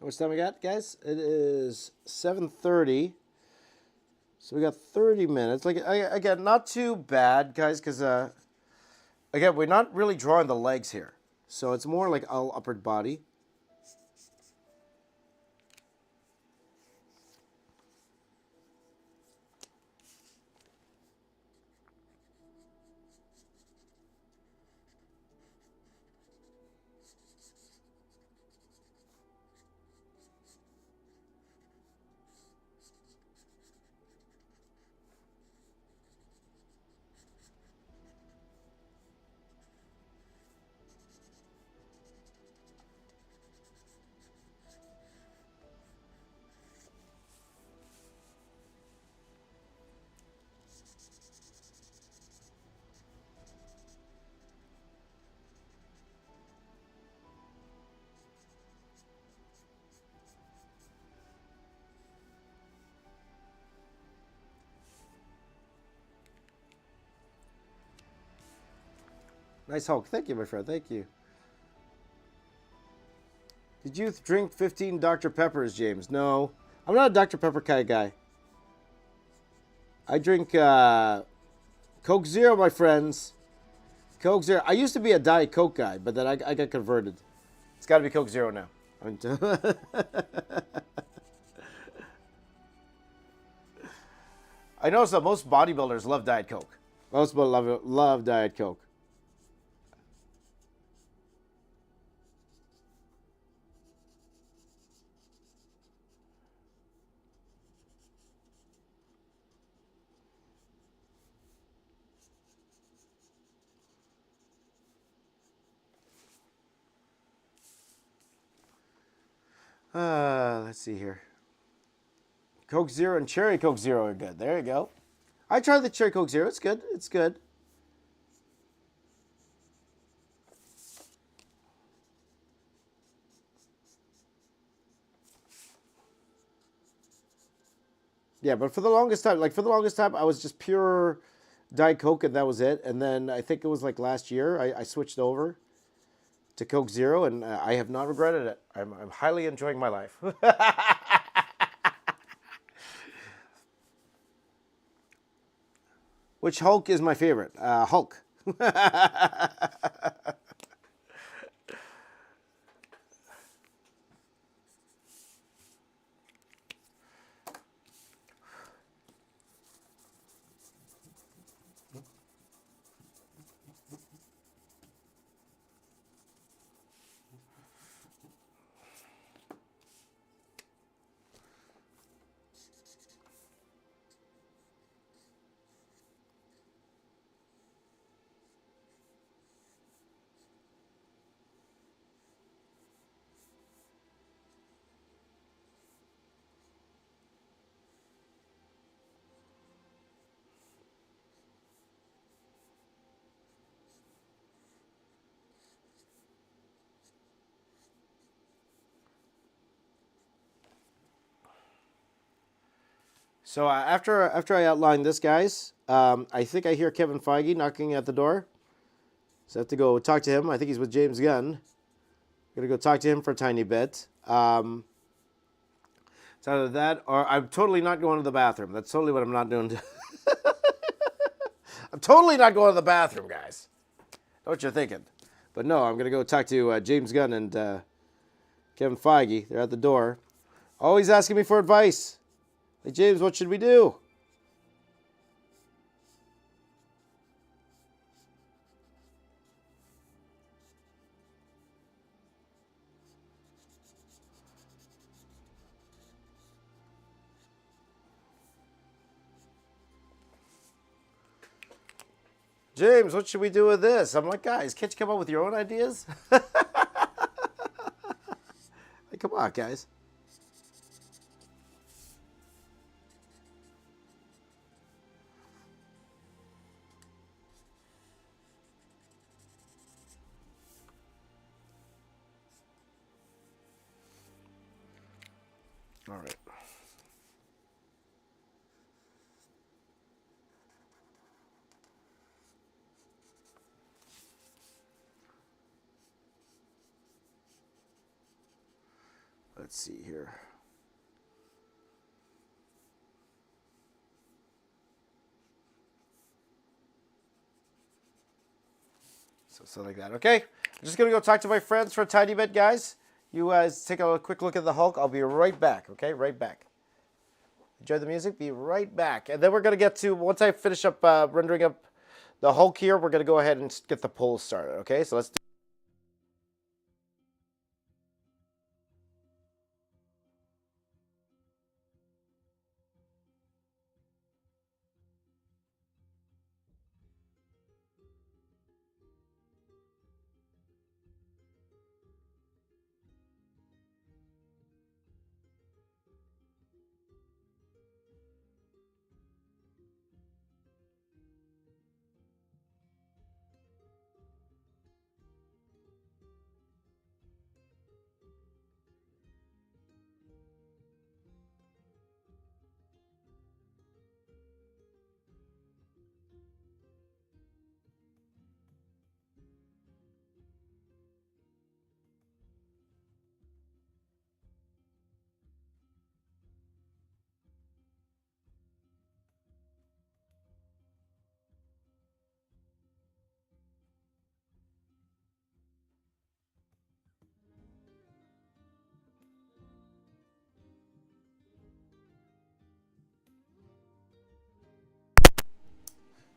How much time we got, guys? It is 7:30. So we got 30 minutes. Like, again, not too bad, guys, because, again, we're not really drawing the legs here. So it's more like all upper body. Nice Hulk. Thank you, my friend. Thank you. Did you drink 15 Dr. Peppers, James? No. I'm not a Dr. Pepper kind of guy. I drink Coke Zero, my friends. Coke Zero. I used to be a Diet Coke guy, but then I got converted. It's got to be Coke Zero now. I noticed that most bodybuilders love Diet Coke. Most people love Diet Coke. Let's see here. Coke Zero and Cherry Coke Zero are good. There you go. I tried the Cherry Coke Zero. It's good. It's good. Yeah, but for the longest time, I was just pure Diet Coke and that was it. And then I think it was like last year, I switched over to Coke Zero, and I have not regretted it. I'm highly enjoying my life. Which Hulk is my favorite? Hulk. So after I outline this, guys, I think I hear Kevin Feige knocking at the door. So I have to go talk to him. I think he's with James Gunn. Gonna go talk to him for a tiny bit. It's either that or I'm totally not going to the bathroom. That's totally what I'm not doing. I'm totally not going to the bathroom, guys. Know what you're thinking. But no, I'm gonna go talk to James Gunn and Kevin Feige. They're at the door. Always asking me for advice. Hey, James, what should we do? James, what should we do with this? I'm like, guys, can't you come up with your own ideas? Hey, come on, guys. All right. let's see here. So like that. Okay, I'm just gonna go talk to my friends for a tiny bit, guys. You guys take a quick look at the Hulk. I'll be right back. Okay, right back. Enjoy the music. Be right back, and then we're gonna get to once I finish up rendering up the Hulk here. We're gonna go ahead and get the polls started. Okay, so let's do.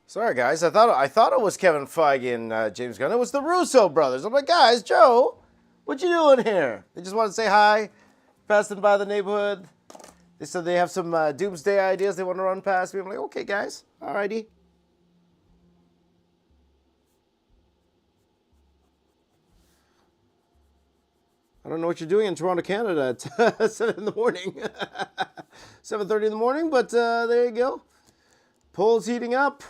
Sorry, guys. I thought it was Kevin Feige and James Gunn. It was the Russo brothers. I'm like, guys, Joe, what you doing here? They just want to say hi, passing by the neighborhood. They said they have some doomsday ideas they want to run past me. I'm like, okay, guys, alrighty. I don't know what you're doing in Toronto, Canada at 7 in the morning. 7:30 in the morning, but there you go. Polls heating up.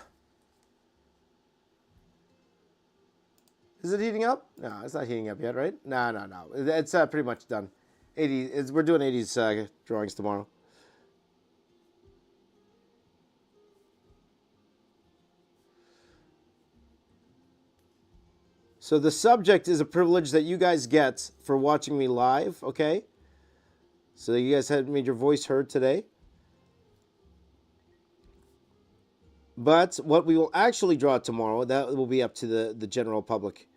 Is it heating up? No, it's not heating up yet, right? No. It's pretty much done. 80. We're doing 80s drawings tomorrow. So the subject is a privilege that you guys get for watching me live, okay? So you guys had made your voice heard today. But what we will actually draw tomorrow, that will be up to the general public.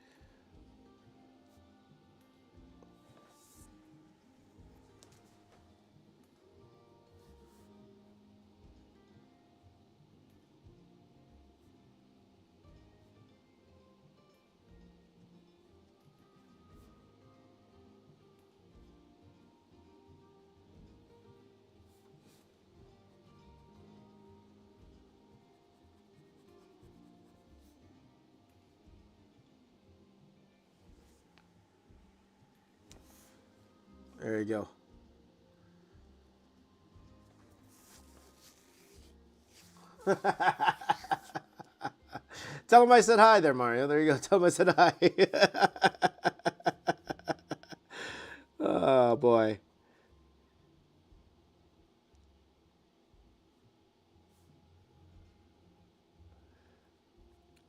There you go. Tell him I said hi there, Mario. There you go. Tell him I said hi. Oh, boy.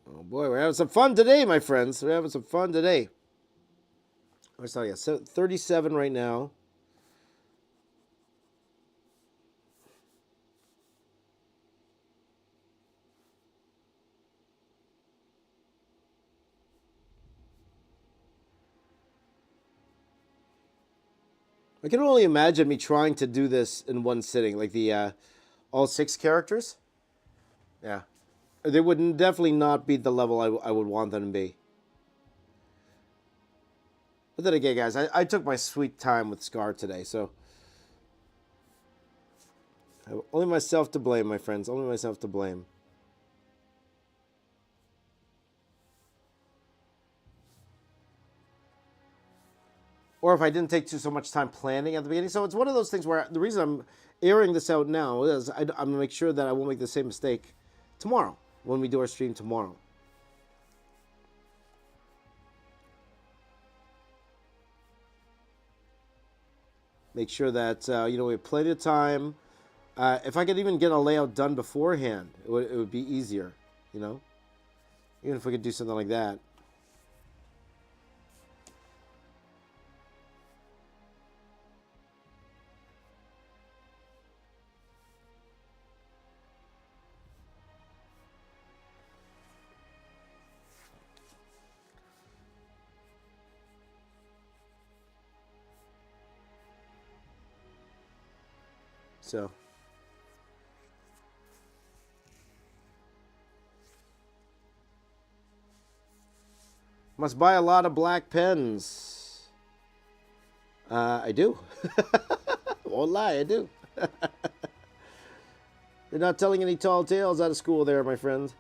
Oh, boy. We're having some fun today, my friends. We're having some fun today. What's that? Yeah, 37 right now. I can only imagine me trying to do this in one sitting, like the all 6 characters. Yeah, they would definitely not be the level I would want them to be. But then again, guys, I took my sweet time with Scar today, so only myself to blame, my friends. Only myself to blame. Or if I didn't take so much time planning at the beginning. So it's one of those things where the reason I'm airing this out now is I'm going to make sure that I won't make the same mistake tomorrow when we do our stream tomorrow. Make sure that, we have plenty of time. If I could even get a layout done beforehand, it would be easier, Even if we could do something like that. So must buy a lot of black pens. I do. Won't lie, I do. You're not telling any tall tales out of school there, my friend.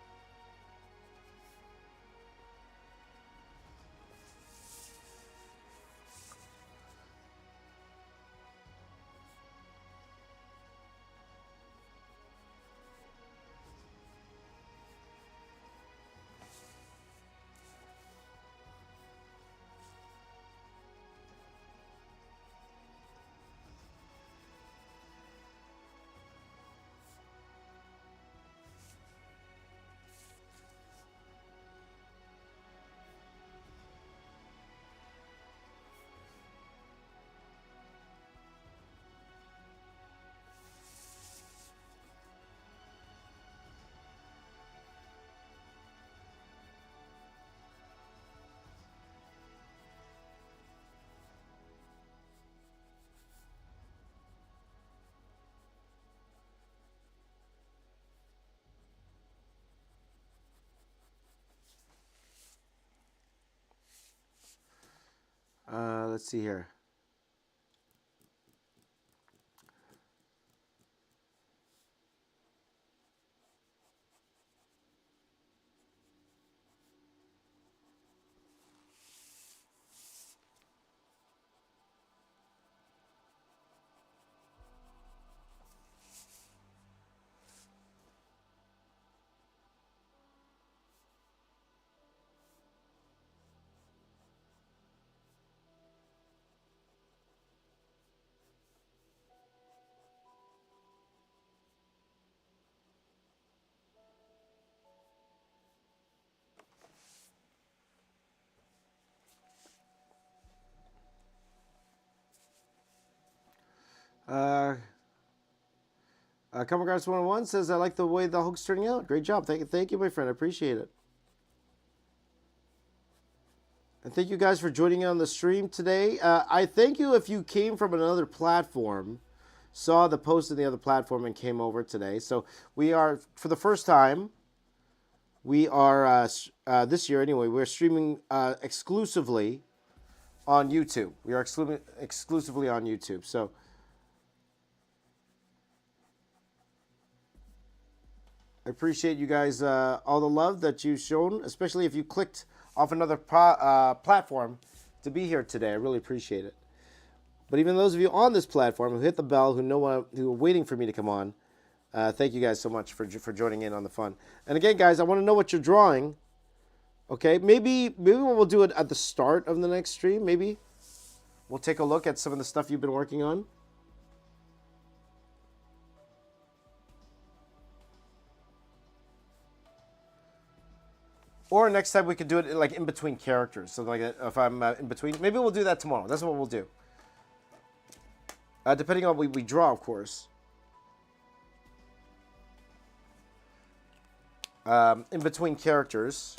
Let's see here. Comic Arts 101 says, I like the way the Hulk's turning out. Great job. Thank you, my friend. I appreciate it. And thank you guys for joining on the stream today. I thank you if you came from another platform, saw the post in the other platform, and came over today. So we are, for the first time, we are, this year anyway, we're streaming exclusively on YouTube. We are exclusively on YouTube. So I appreciate you guys, all the love that you've shown, especially if you clicked off another platform to be here today. I really appreciate it. But even those of you on this platform who hit the bell, who are waiting for me to come on, thank you guys so much for joining in on the fun. And again, guys, I want to know what you're drawing. Okay, maybe we'll do it at the start of the next stream. Maybe we'll take a look at some of the stuff you've been working on. Or next time we could do it like in between characters, something like that. If I'm in between, maybe we'll do that tomorrow. That's what we'll do. Depending on what we draw, of course. In between characters.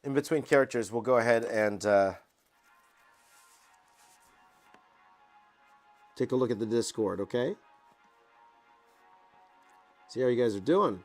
In between characters, we'll go ahead and take a look at the Discord, okay? See how you guys are doing.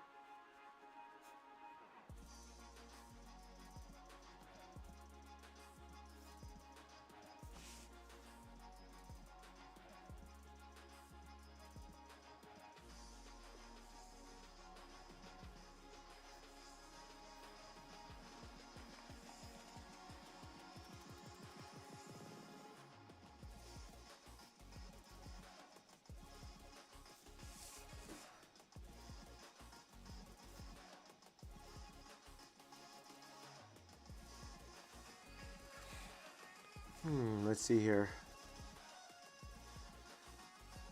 Let's see here.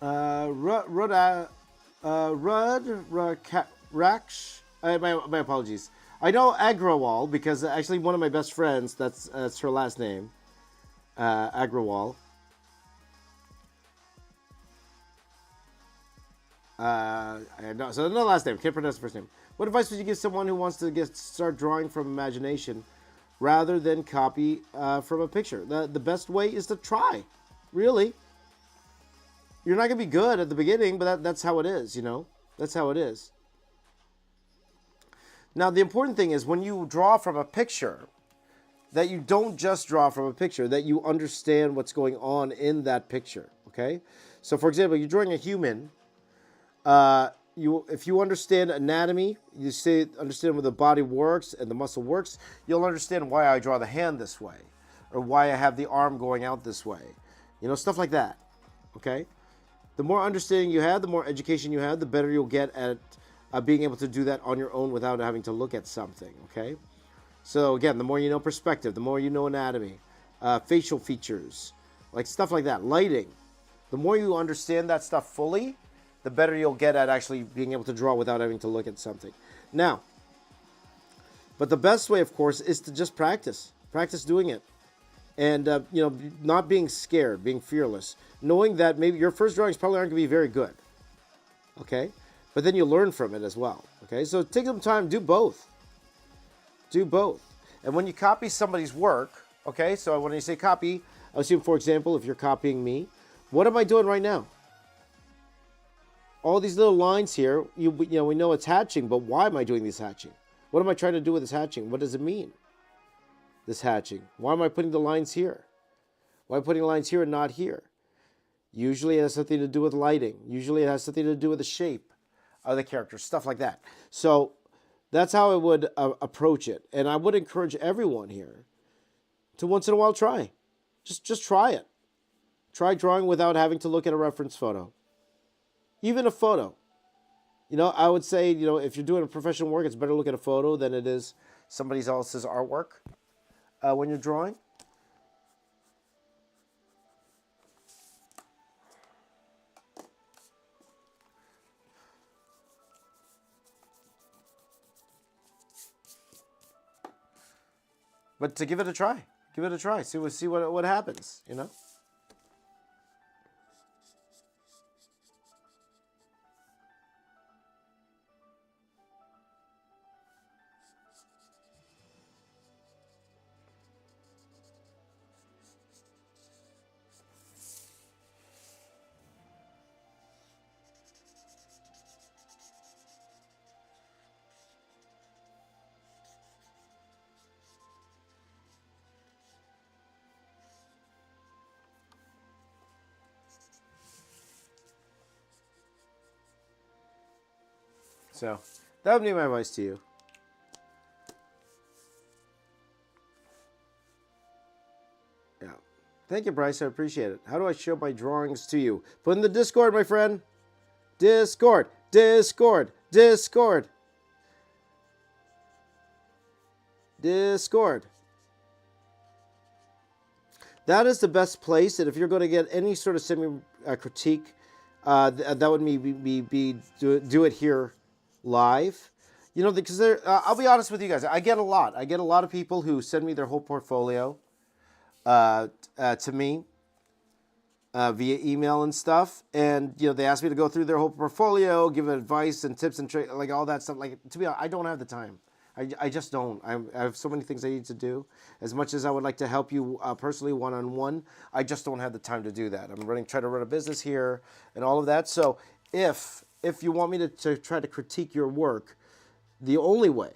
Raksh. My apologies. I know Agrawal because actually one of my best friends, that's her last name. Agrawal. No, so no last name. Can't pronounce the first name. What advice would you give someone who wants to start drawing from imagination rather than copy from a picture? The best way is to try. Really, you're not gonna be good at the beginning, but that's how it is. You know, that's how it is. Now, the important thing is when you draw from a picture, that you don't just draw from a picture, that you understand what's going on in that picture. Okay, so for example, you're drawing a human. If you understand anatomy, you understand where the body works and the muscle works, you'll understand why I draw the hand this way, or why I have the arm going out this way. You know, stuff like that. Okay? The more understanding you have, the more education you have, the better you'll get at being able to do that on your own without having to look at something. Okay? So again, the more you know perspective, the more you know anatomy, facial features, like stuff like that, lighting. The more you understand that stuff fully, the better you'll get at actually being able to draw without having to look at something. Now, but the best way, of course, is to just practice. Practice doing it. And, you know, not being scared, being fearless. Knowing that maybe your first drawings probably aren't going to be very good. Okay? But then you learn from it as well. Okay? So take some time, do both. Do both. And when you copy somebody's work, okay, so when you say copy, I assume, for example, if you're copying me, what am I doing right now? All these little lines here, you know, we know it's hatching, but why am I doing this hatching? What am I trying to do with this hatching? What does it mean, this hatching? Why am I putting the lines here? Why am I putting lines here and not here? Usually it has something to do with lighting. Usually it has something to do with the shape of the character, stuff like that. So that's how I would approach it. And I would encourage everyone here to once in a while try. Just try it. Try drawing without having to look at a reference photo. Even a photo. You know, I would say, you know, if you're doing a professional work, it's better to look at a photo than it is somebody else's artwork when you're drawing. But to give it a try. Give it a try. See what happens, you know? So that would be my advice to you. Yeah. Thank you, Bryce. I appreciate it. How do I show my drawings to you? Put in the Discord, my friend. Discord. Discord. Discord. Discord. That is the best place. And if you're going to get any sort of semi-critique, that would do it here live. You know, because I'll be honest with you guys. I get a lot. I get a lot of people who send me their whole portfolio to me via email and stuff, and you know they ask me to go through their whole portfolio, give advice and tips and like all that stuff. Like, to be honest, I don't have the time. I just don't. I have so many things I need to do. As much as I would like to help you personally one-on-one, I just don't have the time to do that. I'm trying to run a business here and all of that. So if you want me to try to critique your work, the only way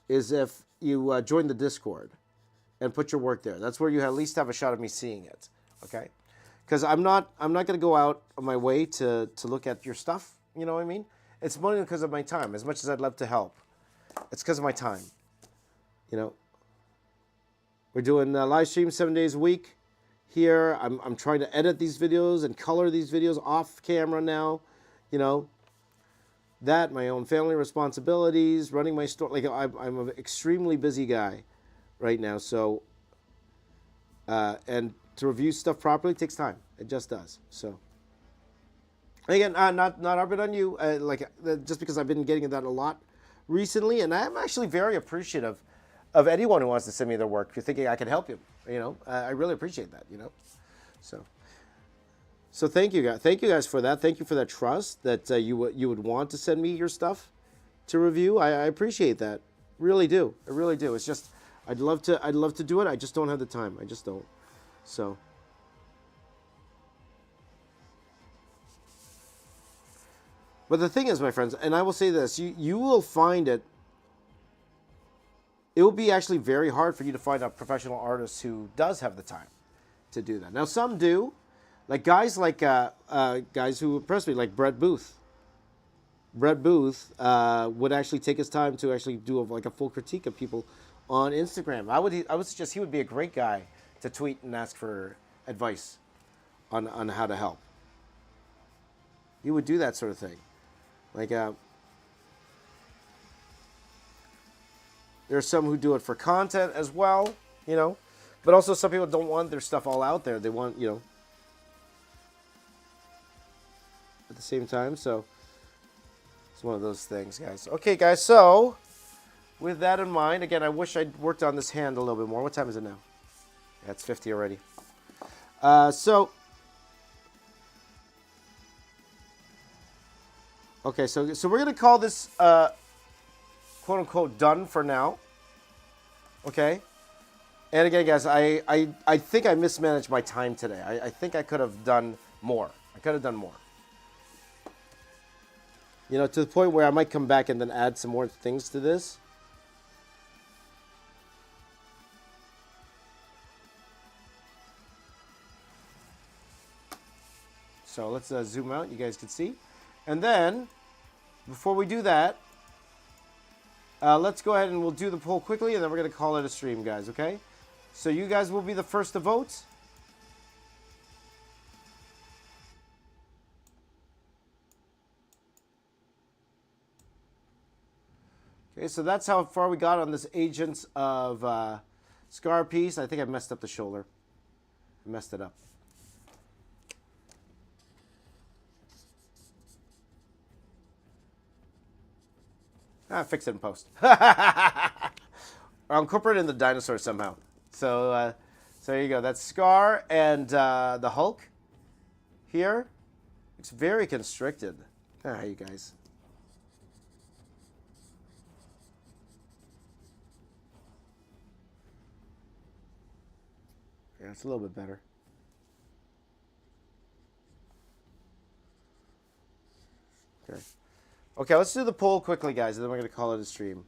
is if you join the Discord and put your work there. That's where you at least have a shot of me seeing it, okay? Because I'm not going to go out of my way to look at your stuff, you know what I mean? It's mainly because of my time. As much as I'd love to help, it's because of my time, you know? We're doing live streams 7 days a week here. I'm trying to edit these videos and color these videos off camera now, you know? That, my own family responsibilities, running my store. Like, I'm an extremely busy guy right now, so and to review stuff properly takes time. It just does. So again, not harping on you, just because I've been getting that a lot recently, and I'm actually very appreciative of anyone who wants to send me their work. If you're thinking I can help you, you know, I really appreciate that, you know. So So thank you guys. Thank you guys for that. Thank you for that trust that you would want to send me your stuff to review. I appreciate that. Really do. I really do. It's just I'd love to do it. I just don't have the time. I just don't. So. But the thing is, my friends, and I will say this, you will find it will be actually very hard for you to find a professional artist who does have the time to do that. Now some do, like guys who impress me, like Brett Booth. Brett Booth would actually take his time to actually do like a full critique of people on Instagram. I would suggest he would be a great guy to tweet and ask for advice on how to help. He would do that sort of thing. Like there's some who do it for content as well, you know, but also some people don't want their stuff all out there. They want, you know, at the same time. So it's one of those things, guys. Okay, guys. So with that in mind, again, I wish I'd worked on this hand a little bit more. What time is it now? Yeah, it's 50 already. Okay, so we're gonna call this quote unquote done for now. Okay, and again, guys, I think I mismanaged my time today. I think I could have done more. I could have done more. You know, to the point where I might come back and then add some more things to this. So let's zoom out. You guys can see. And then, before we do that, let's go ahead and we'll do the poll quickly, and then we're going to call it a stream, guys, okay? So you guys will be the first to vote. Okay, so that's how far we got on this Agents of Scar piece. I think I messed up the shoulder. I messed it up. Fix it in post. I'll incorporate it in the dinosaur somehow. So there you go. That's Scar and the Hulk here. It's very constricted. You guys. Yeah, it's a little bit better. Okay. Okay, let's do the poll quickly, guys, and then we're going to call it a stream.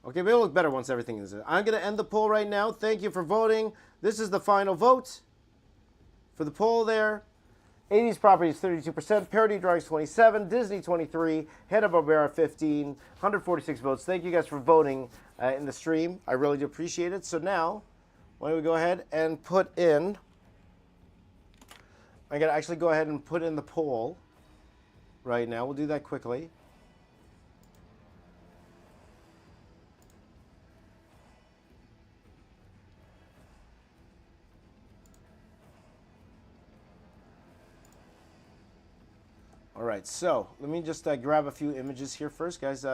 Okay, but it'll look better once everything is in. I'm going to end the poll right now. Thank you for voting. This is the final vote for the poll there. 80s properties 32%, parody drawings 27, Disney 23, Hanna-Barbera 15, 146 votes. Thank you guys for voting in the stream. I really do appreciate it. So now, why don't we go ahead and put in... I'm going to actually go ahead and put in the poll right now. We'll do that quickly. All right, so let me just grab a few images here first, guys.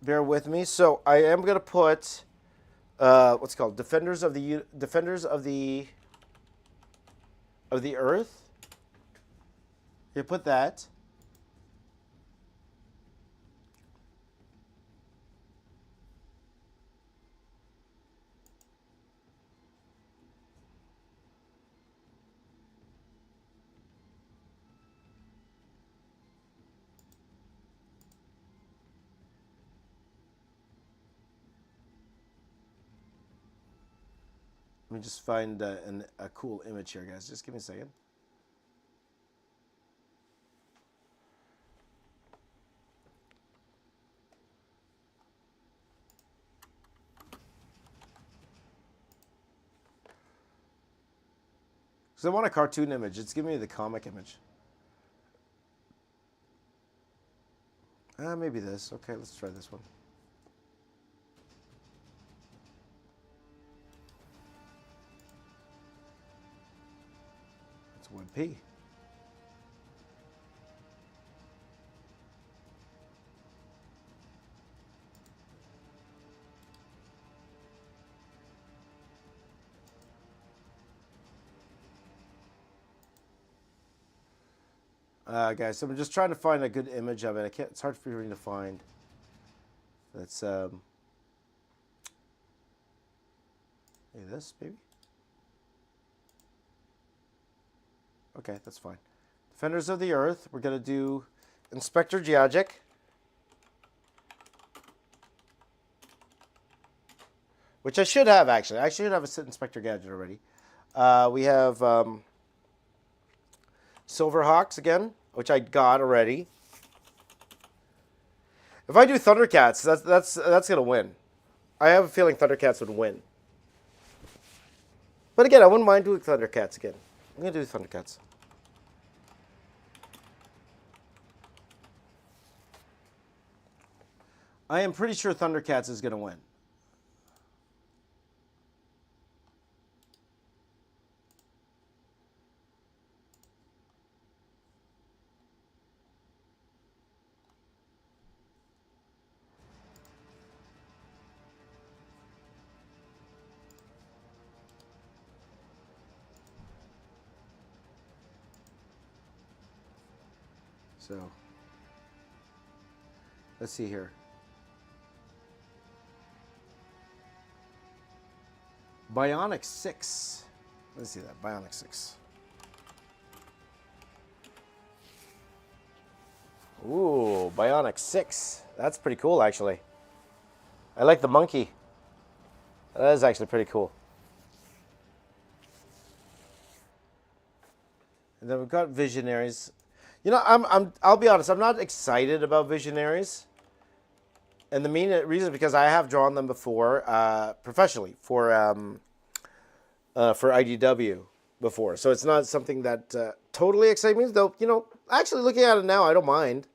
Bear with me. So I am going to put what's it called Defenders of the Earth. You put that. Let me just find a cool image here, guys. Just give me a second. Because I want a cartoon image. It's giving me the comic image. Maybe this. Okay, let's try this one. It's 1P. Guys, so I'm just trying to find a good image of it. I can't. It's hard for me to find. That's maybe this, maybe. Okay, that's fine. Defenders of the Earth. We're gonna do Inspector Gadget. Which I should have, actually. I should have a Inspector Gadget already. We have Silverhawks again, which I got already. If I do Thundercats, that's gonna win. I have a feeling Thundercats would win. But again, I wouldn't mind doing Thundercats again. I'm gonna do Thundercats. I am pretty sure Thundercats is gonna win. So, let's see here. Bionic 6. Let's see that. Bionic 6. Ooh, Bionic 6. That's pretty cool, actually. I like the monkey. That is actually pretty cool. And then we've got Visionaries. You know, I'll be honest, I'm not excited about Visionaries. And the main reason is because I have drawn them before professionally for IDW before. So it's not something that totally excites me. Though, you know, actually looking at it now, I don't mind.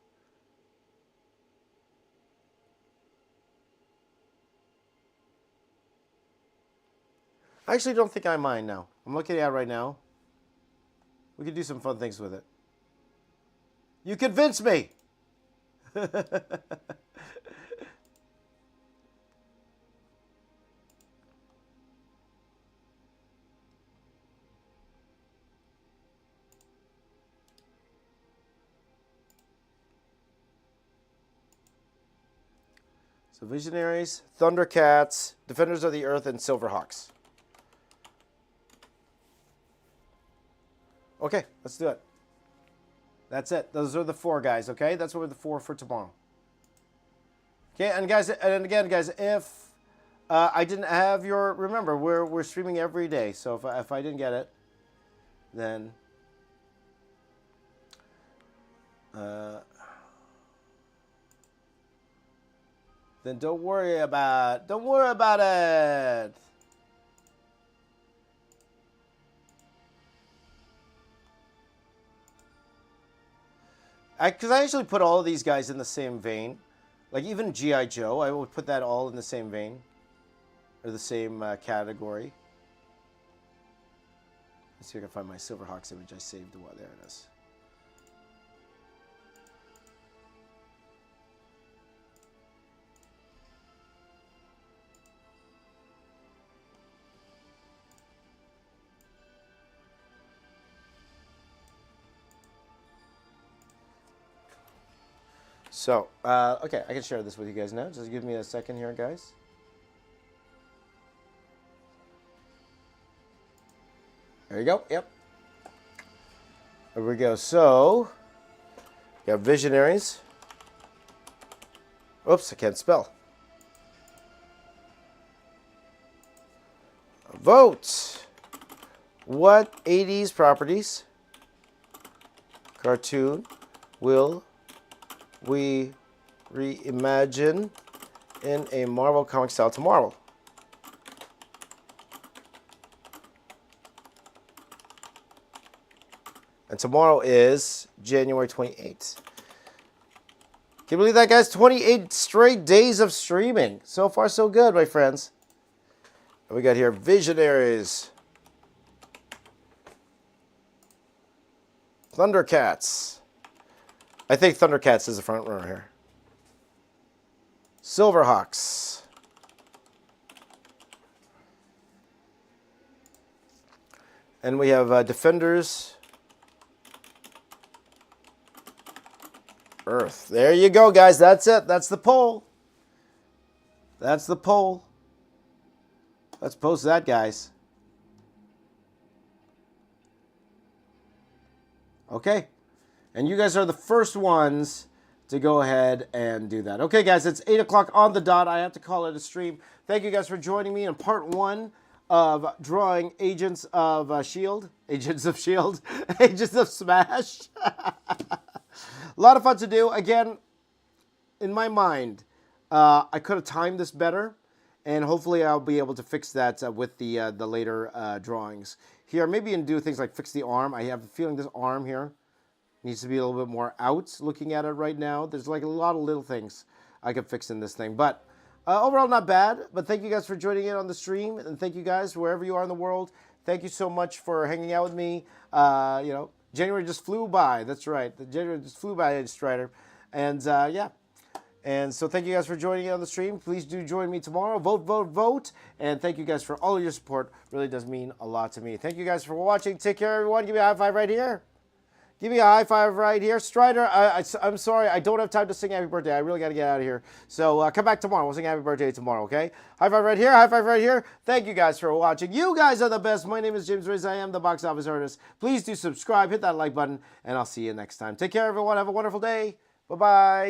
I actually don't think I mind now. I'm looking at it right now. We could do some fun things with it. You convinced me! So Visionaries, Thundercats, Defenders of the Earth, and Silverhawks. Okay, let's do it. That's it. Those are the 4 guys, okay? That's what we're the 4 for tomorrow. Okay, and guys, and again, guys, if I didn't have your, remember, we're streaming every day, so if I didn't get it, then don't worry about it. Because I actually put all of these guys in the same vein. Like even G.I. Joe, I would put that all in the same vein. Or the same category. Let's see if I can find my Silverhawks image I saved. Well, there it is. So, okay, I can share this with you guys now. Just give me a second here, guys. There you go. Yep. There we go. So, we got Visionaries. Oops, I can't spell. Vote. What 80s properties, cartoon, will we reimagine in a Marvel comic style tomorrow? And tomorrow is January 28th. Can you believe that, guys? 28 straight days of streaming. So far, so good, my friends. And we got here Visionaries. Thundercats. I think Thundercats is the front runner here. Silverhawks. And we have Defenders Earth. There you go, guys. That's it. That's the poll. That's the poll. Let's post that, guys. Okay. And you guys are the first ones to go ahead and do that. Okay, guys, it's 8 o'clock on the dot. I have to call it a stream. Thank you guys for joining me in part 1 of drawing Agents of S.H.I.E.L.D. Agents of S.H.I.E.L.D. Agents of S.M.A.S.H. A lot of fun to do. Again, in my mind, I could have timed this better, and hopefully I'll be able to fix that with the later drawings. Here, maybe do things like fix the arm. I have a feeling this arm here needs to be a little bit more out looking at it right now. There's like a lot of little things I could fix in this thing. But overall, not bad. But thank you guys for joining in on the stream. And thank you guys, wherever you are in the world. Thank you so much for hanging out with me. January just flew by. That's right. The January just flew by, Strider. And yeah. And so thank you guys for joining in on the stream. Please do join me tomorrow. Vote, vote, vote. And thank you guys for all of your support. Really does mean a lot to me. Thank you guys for watching. Take care, everyone. Give me a high five right here. Give me a high five right here. Strider, I'm sorry. I don't have time to sing happy birthday. I really got to get out of here. So come back tomorrow. We'll sing happy birthday tomorrow, okay? High five right here. High five right here. Thank you guys for watching. You guys are the best. My name is James Riz. I am the box office artist. Please do subscribe. Hit that like button. And I'll see you next time. Take care, everyone. Have a wonderful day. Bye-bye.